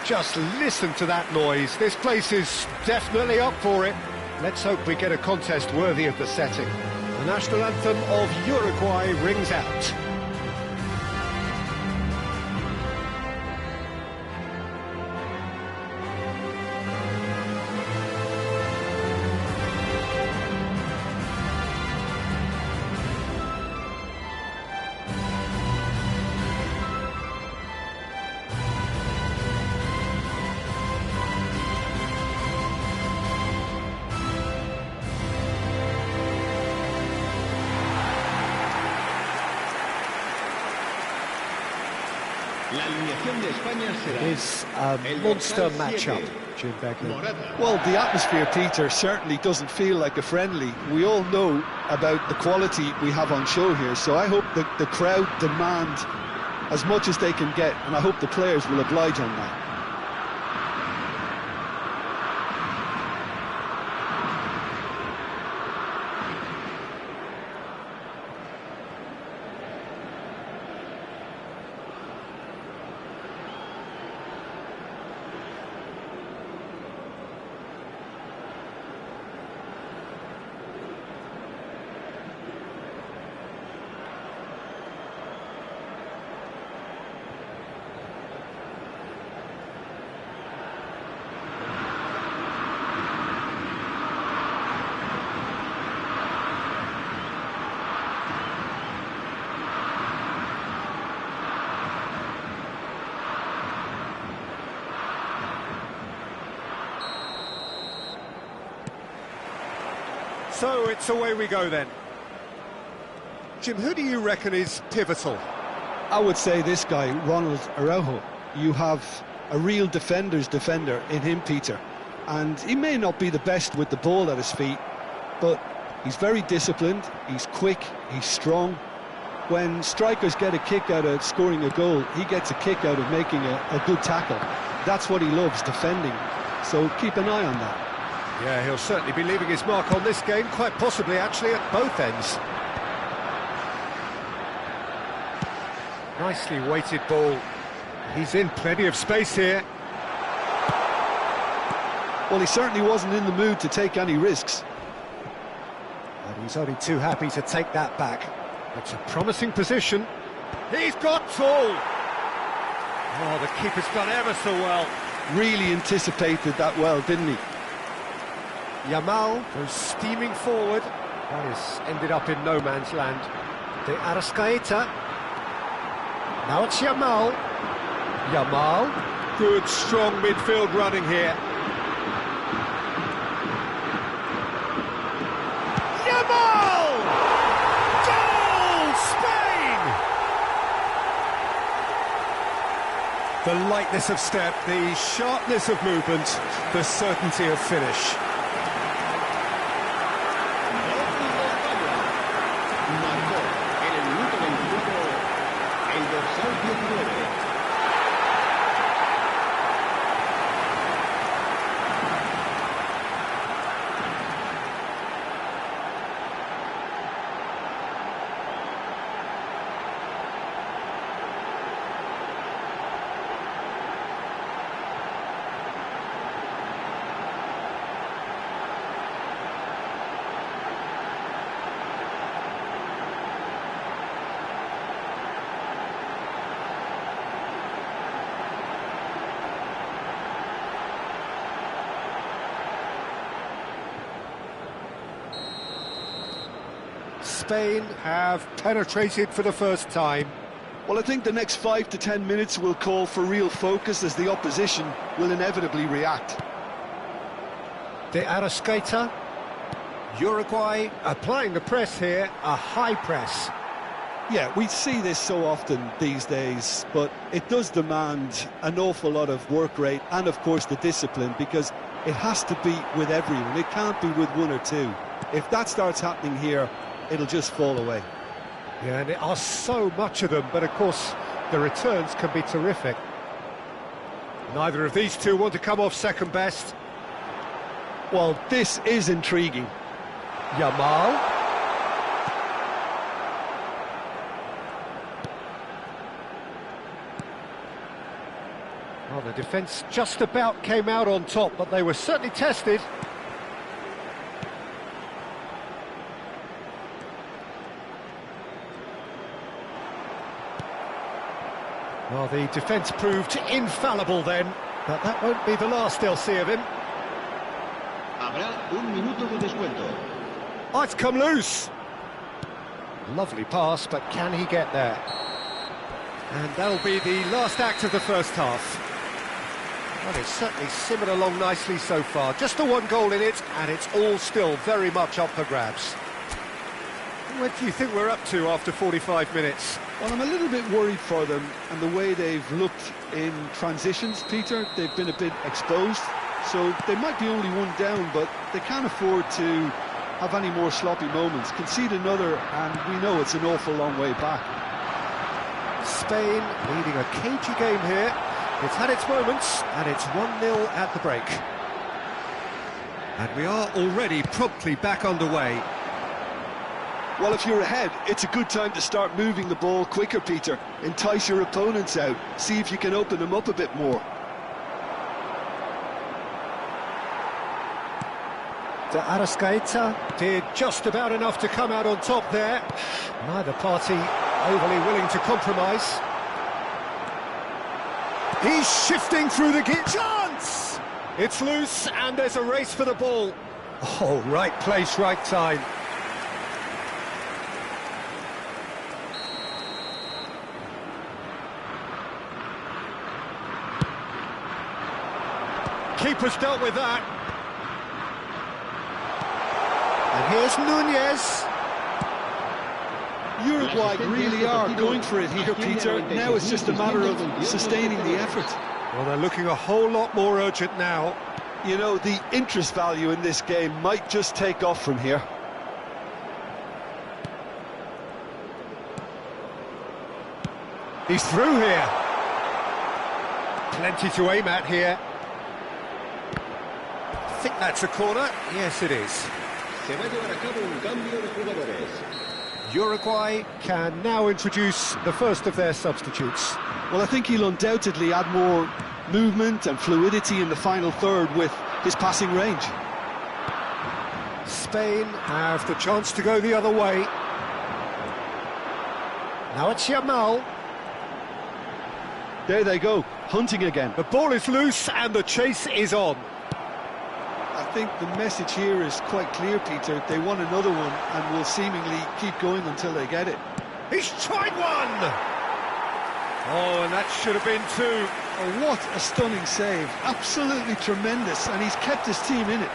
Just listen to that noise. This place is definitely up for it. Let's hope we get a contest worthy of the setting. The national anthem of Uruguay rings out. It is a monster matchup, Jim Beglin. Well, the atmosphere, Peter, certainly doesn't feel like a friendly. We all know about the quality we have on show here, so I hope that the crowd demand as much as they can get, and I hope the players will oblige on that. So it's away we go then. Jim, who do you reckon is pivotal? I would say this guy, Ronald Araujo, you have a real defender's defender in him, Peter. And he may not be the best with the ball at his feet, but he's very disciplined, he's quick, he's strong. When strikers get a kick out of scoring a goal, he gets a kick out of making a good tackle. That's what he loves, defending. So keep an eye on that. Yeah, he'll certainly be leaving his mark on this game, quite possibly actually at both ends. Nicely weighted ball. He's in plenty of space here. Well, he certainly wasn't in the mood to take any risks. And he's only too happy to take that back. It's a promising position. He's got full! Oh, the keeper's done ever so well. Really anticipated that well, didn't he? Yamal goes steaming forward. That has ended up in no man's land. De Arrascaeta. Now it's Yamal. Yamal. Good, strong midfield running here. Yamal! Goal! Spain! The lightness of step, the sharpness of movement, the certainty of finish. Spain have penetrated for the first time. Well, I think the next 5 to 10 minutes will call for real focus as the opposition will inevitably react. De Arrascaeta. Uruguay applying the press here, a high press. Yeah, we see this so often these days, but it does demand an awful lot of work rate and, of course, the discipline, because it has to be with everyone. It can't be with one or two. If that starts happening here, it'll just fall away. Yeah, and there are so much of them, but of course the returns can be terrific. Neither of these two want to come off second best. Well, this is intriguing. Yamal. Well, the defence just about came out on top, but they were certainly tested. Well, the defence proved infallible then, but that won't be the last they'll see of him. Habrá un minuto de descuento. Oh, it's come loose. Lovely pass, but can he get there? And that'll be the last act of the first half. Well, it's certainly simmered along nicely so far. Just the one goal in it, and it's all still very much up for grabs. What do you think we're up to after 45 minutes? Well, I'm a little bit worried for them and the way they've looked in transitions, Peter. They've been a bit exposed, so they might be only one down, but they can't afford to have any more sloppy moments. Concede another, and we know it's an awful long way back. Spain leading a cagey game here. It's had its moments, and it's 1-0 at the break. And we are already promptly back underway. Well, if you're ahead, it's a good time to start moving the ball quicker, Peter. Entice your opponents out. See if you can open them up a bit more. De Arrascaeta did just about enough to come out on top there. Neither party overly willing to compromise. He's shifting through the gate. Chance! It's loose, and there's a race for the ball. Oh, right place, right time. Keeper's dealt with that. And here's Nunez. Uruguay really are going for it here, Peter. Now it's just a matter of sustaining the effort. Well, they're looking a whole lot more urgent now. You know, the interest value in this game might just take off from here. He's through here. Plenty to aim at here. I think that's a corner. Yes, it is. Se va a llevar a cabo un cambio de jugadores. Uruguay can now introduce the first of their substitutes. Well, I think he'll undoubtedly add more movement and fluidity in the final third with his passing range. Spain have the chance to go the other way. Now it's Yamal. There they go, hunting again. The ball is loose and the chase is on. I think the message here is quite clear, Peter. They want another one and will seemingly keep going until they get it. He's tried one! Oh, and that should have been two. Oh, what a stunning save. Absolutely tremendous, and he's kept his team in it.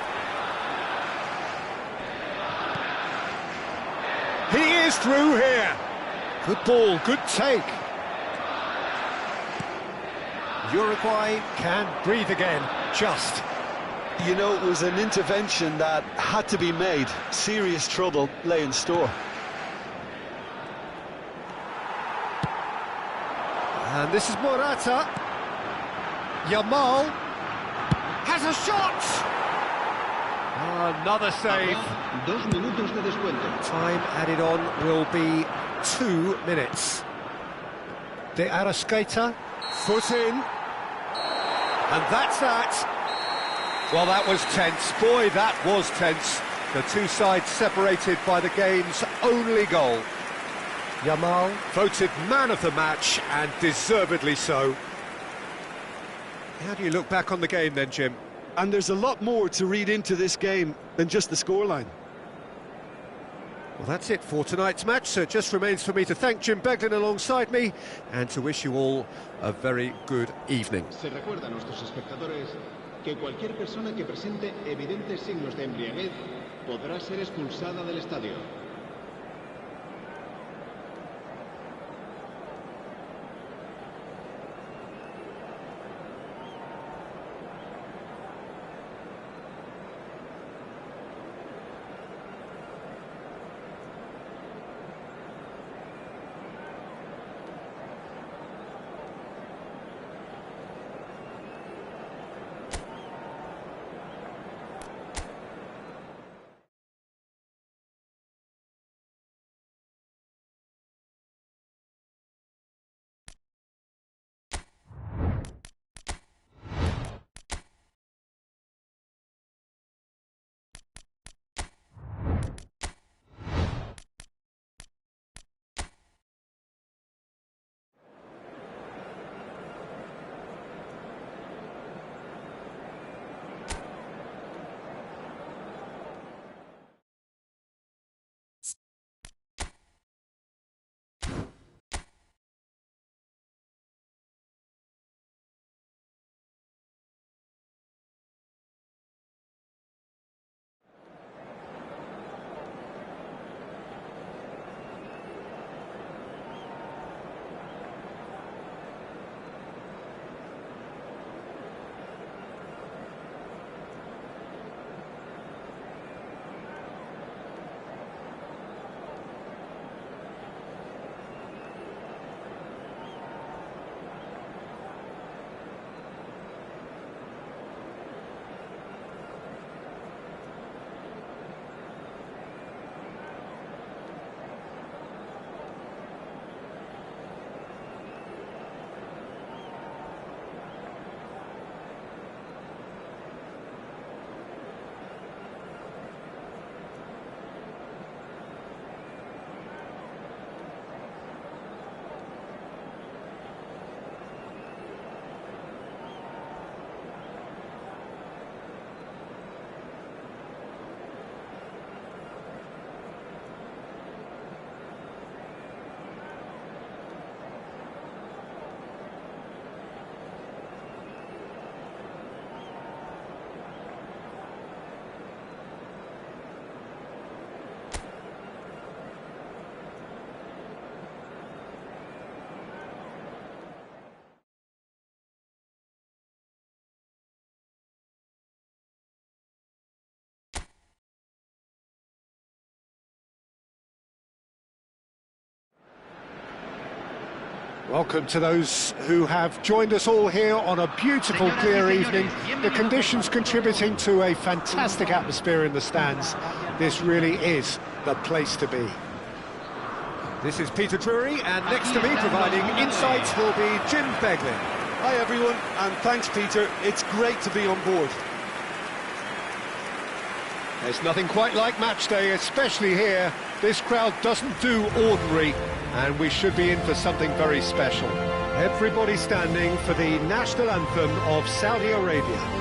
He is through here. Good ball, good take. Uruguay can breathe again, just. You know, it was an intervention that had to be made. Serious trouble lay in store. And this is Morata. Yamal has a shot! Another save. 2 minutos de descuento. Time added on will be 2 minutes. De Arrascaeta, foot in. And that's that. Well, that was tense. Boy, that was tense. The two sides separated by the game's only goal. Yamal voted man of the match, and deservedly so. How do you look back on the game then, Jim? And there's a lot more to read into this game than just the scoreline. Well, that's it for tonight's match, so it just remains for me to thank Jim Beglin alongside me and to wish you all a very good evening. Se recuerda a nuestros espectadores que cualquier persona que presente evidentes signos de embriaguez podrá ser expulsada del estadio. Welcome to those who have joined us all here on a beautiful, clear evening. The conditions contributing to a fantastic atmosphere in the stands. This really is the place to be. This is Peter Drury, and next to me providing insights will be Jim Beglin. Hi everyone, and thanks Peter. It's great to be on board. There's nothing quite like match day, especially here. This crowd doesn't do ordinary, and we should be in for something very special. Everybody standing for the national anthem of Saudi Arabia.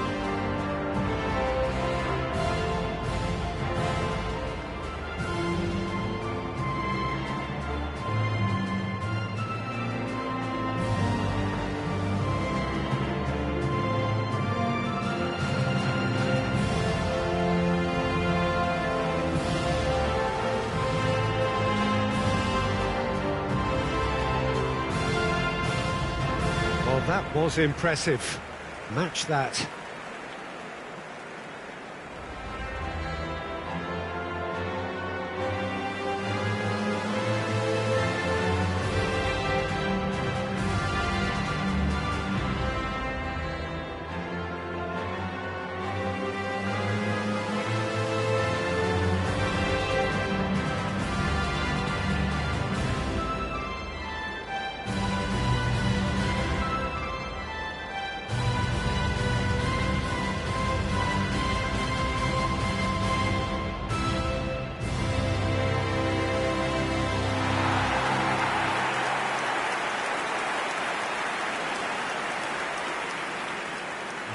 Well, that was impressive. Match that.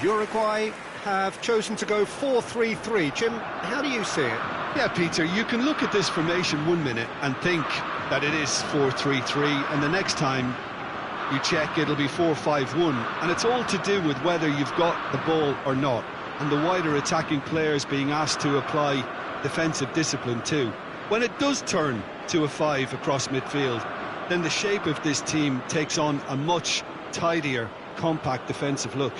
Uruguay have chosen to go 4-3-3. Jim, how do you see it? Yeah, Peter, you can look at this formation 1 minute and think that it is 4-3-3, and the next time you check it'll be 4-5-1, and it's all to do with whether you've got the ball or not, and the wider attacking players being asked to apply defensive discipline too. When it does turn to a 5 across midfield, then the shape of this team takes on a much tidier, compact defensive look.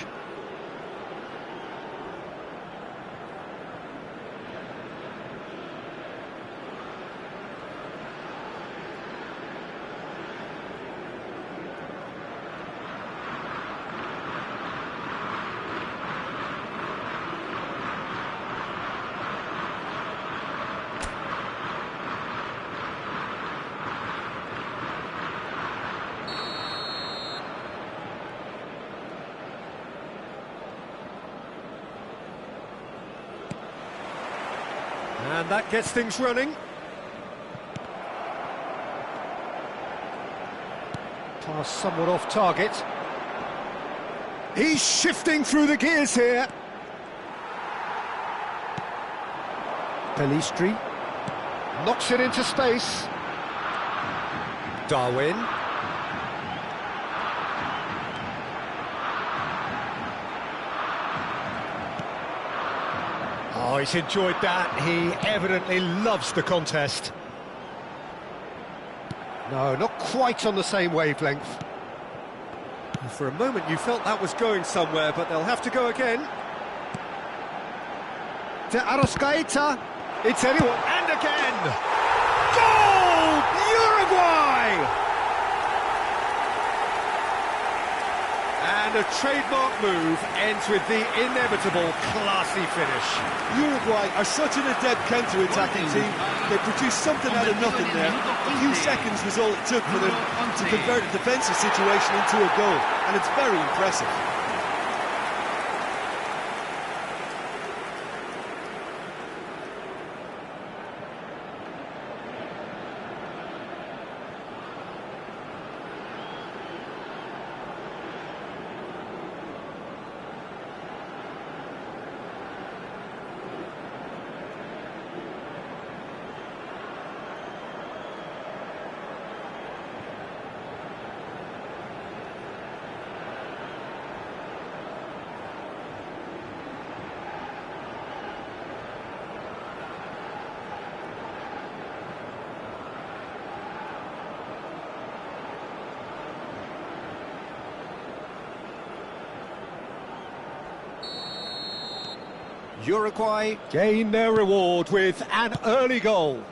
And that gets things running. Pass somewhat off target. He's shifting through the gears here. Pelistri knocks it into space. Darwin. Oh, he's enjoyed that. He evidently loves the contest. No, not quite on the same wavelength. And for a moment you felt that was going somewhere, but they'll have to go again. To Arrascaeta. It's anyone. And again! Goal! Uruguay! And a trademark move ends with the inevitable classy finish. Uruguay are such an adept counter-attacking team. They produced something out of nothing there. A few seconds was all it took for them to convert a defensive situation into a goal, and it's very impressive. Uruguay gain their reward with an early goal.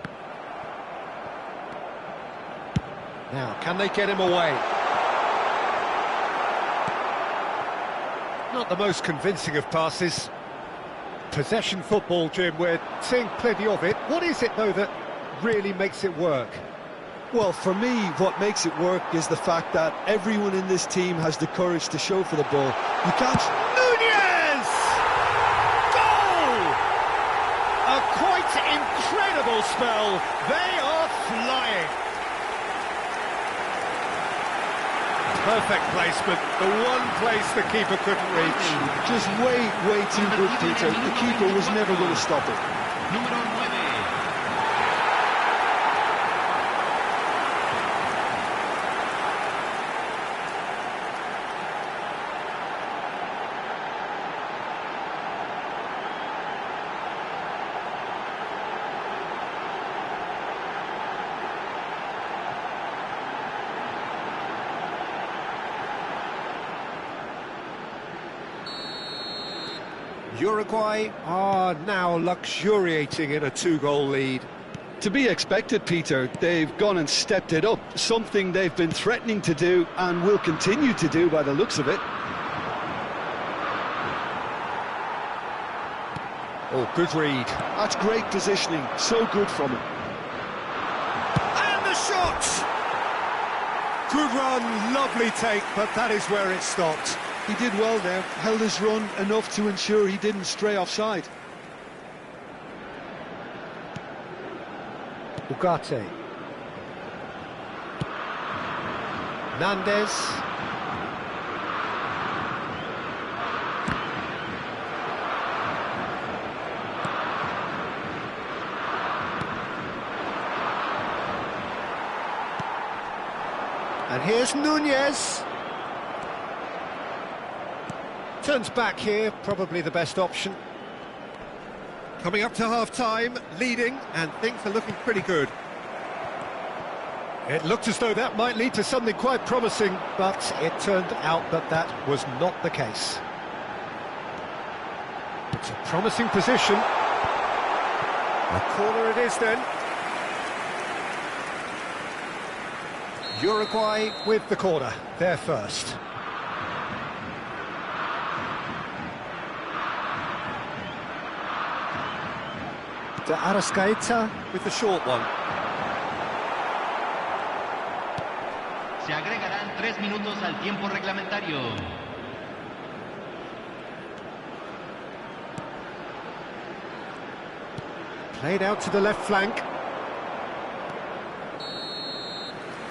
Now, can they get him away? Not the most convincing of passes. Possession football, Jim, we're seeing plenty of it. What is it, though, that really makes it work? Well, for me, what makes it work is the fact that everyone in this team has the courage to show for the ball. You can't... Nunez! Goal! A quite incredible spell. They are flying. Perfect placement, the one place the keeper couldn't reach. Just way too good, Peter. The keeper was never going to stop it. Número 9. Uruguay are now luxuriating in a two-goal lead. To be expected, Peter. They've gone and stepped it up, something they've been threatening to do and will continue to do by the looks of it. Oh, good read. That's great positioning, so good from him. And the shot! Good run, lovely take, but that is where it stopped. He did well there, held his run enough to ensure he didn't stray offside. Ugarte. Nandez. And here's Nunez. Turns back here, probably the best option. Coming up to half-time, leading, and things are looking pretty good. It looked as though that might lead to something quite promising, but it turned out that that was not the case. It's a promising position. A corner it is then. Uruguay with the corner, they're first. De Arrascaeta with the short one. Se agregarán 3 minutos al tiempo reglamentario. Played out to the left flank.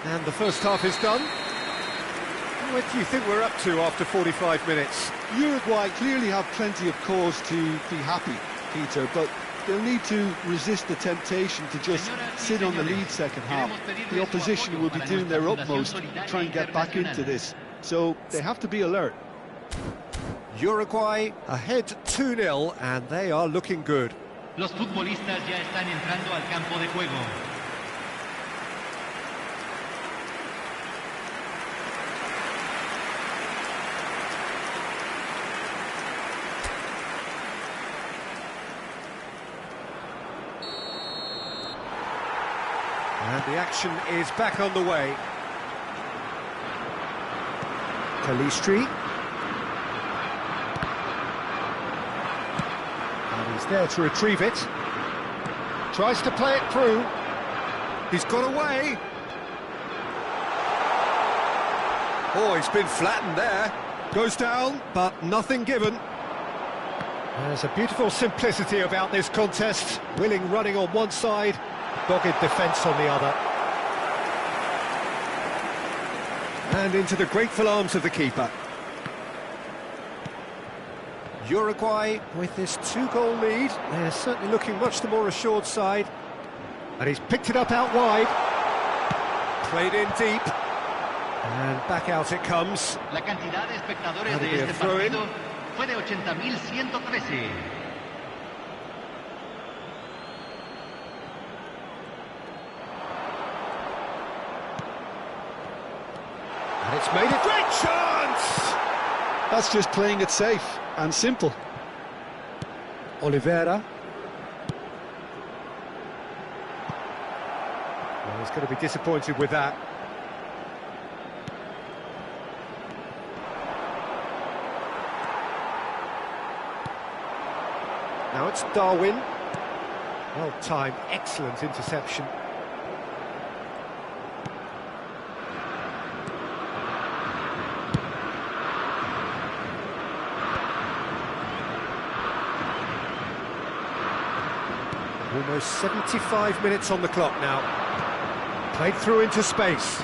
And the first half is done. What do you think we're up to after 45 minutes? Uruguay clearly have plenty of cause to be happy, Peter, but they'll need to resist the temptation to just sit on the lead second half. The opposition will be doing their utmost to try and get back into this, so they have to be alert. Uruguay ahead 2-0, and they are looking good. Los futbolistas ya están entrando al campo de juego. And the action is back on the way. Calistri. And he's there to retrieve it. Tries to play it through. He's got away. Oh, he's been flattened there. Goes down, but nothing given. There's a beautiful simplicity about this contest. Willing running on one side, dogged defence on the other. And into the grateful arms of the keeper. Uruguay with this 2-goal lead. They're certainly looking much the more assured side. And he's picked it up out wide. Played in deep. And back out it comes. La cantidad de espectadores de este partido fue de 80.113. And it's made a great chance! That's just playing it safe and simple. Oliveira. Well, he's going to be disappointed with that. Now it's Darwin. Well timed, excellent interception. Almost 75 minutes on the clock now. Played through into space.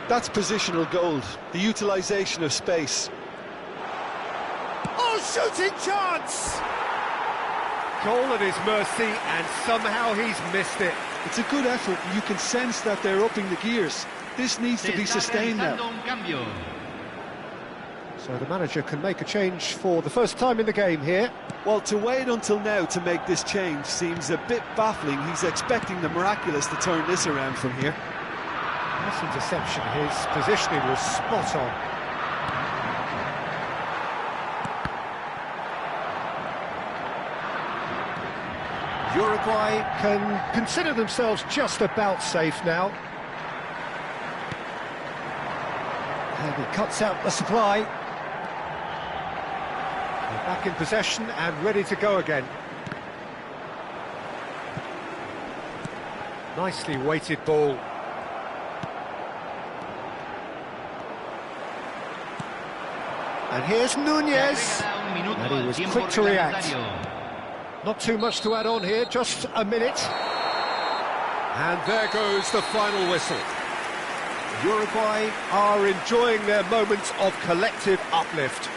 That's positional gold, the utilisation of space. Oh, shooting chance! Goal at his mercy, and somehow he's missed it. It's a good effort, and you can sense that they're upping the gears. This needs to be sustained now. So the manager can make a change for the first time in the game here. Well, to wait until now to make this change seems a bit baffling. He's expecting the miraculous to turn this around from here. Nice interception, his positioning was spot on. Uruguay can consider themselves just about safe now. And he cuts out the supply. They're back in possession and ready to go again. Nicely weighted ball. And here's Nunez. And he was quick to react. Not too much to add on here, just a minute. And there goes the final whistle. Uruguay are enjoying their moments of collective uplift.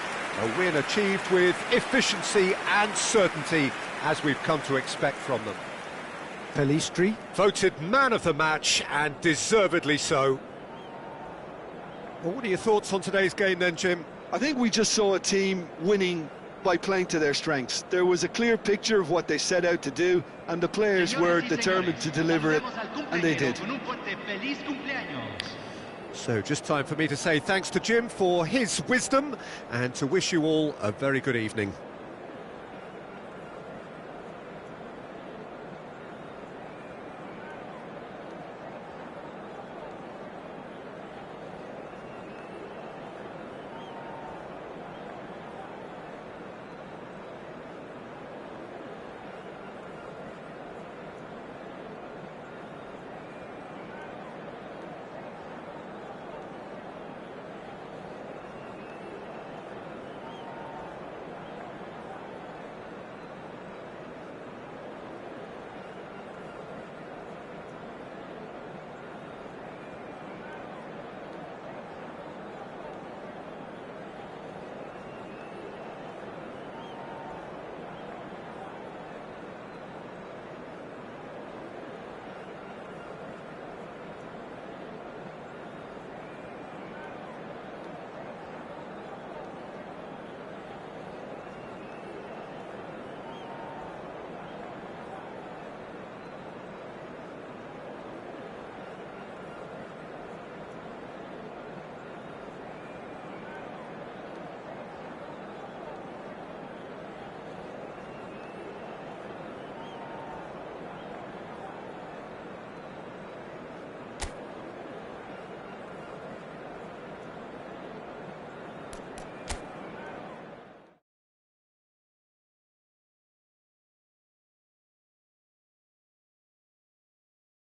A win achieved with efficiency and certainty, as we've come to expect from them. Pelistri voted man of the match, and deservedly so. Well, what are your thoughts on today's game then, Jim? I think we just saw a team winning by playing to their strengths. There was a clear picture of what they set out to do, and the players were determined to deliver it, and they did. So just time for me to say thanks to Jim for his wisdom, and to wish you all a very good evening.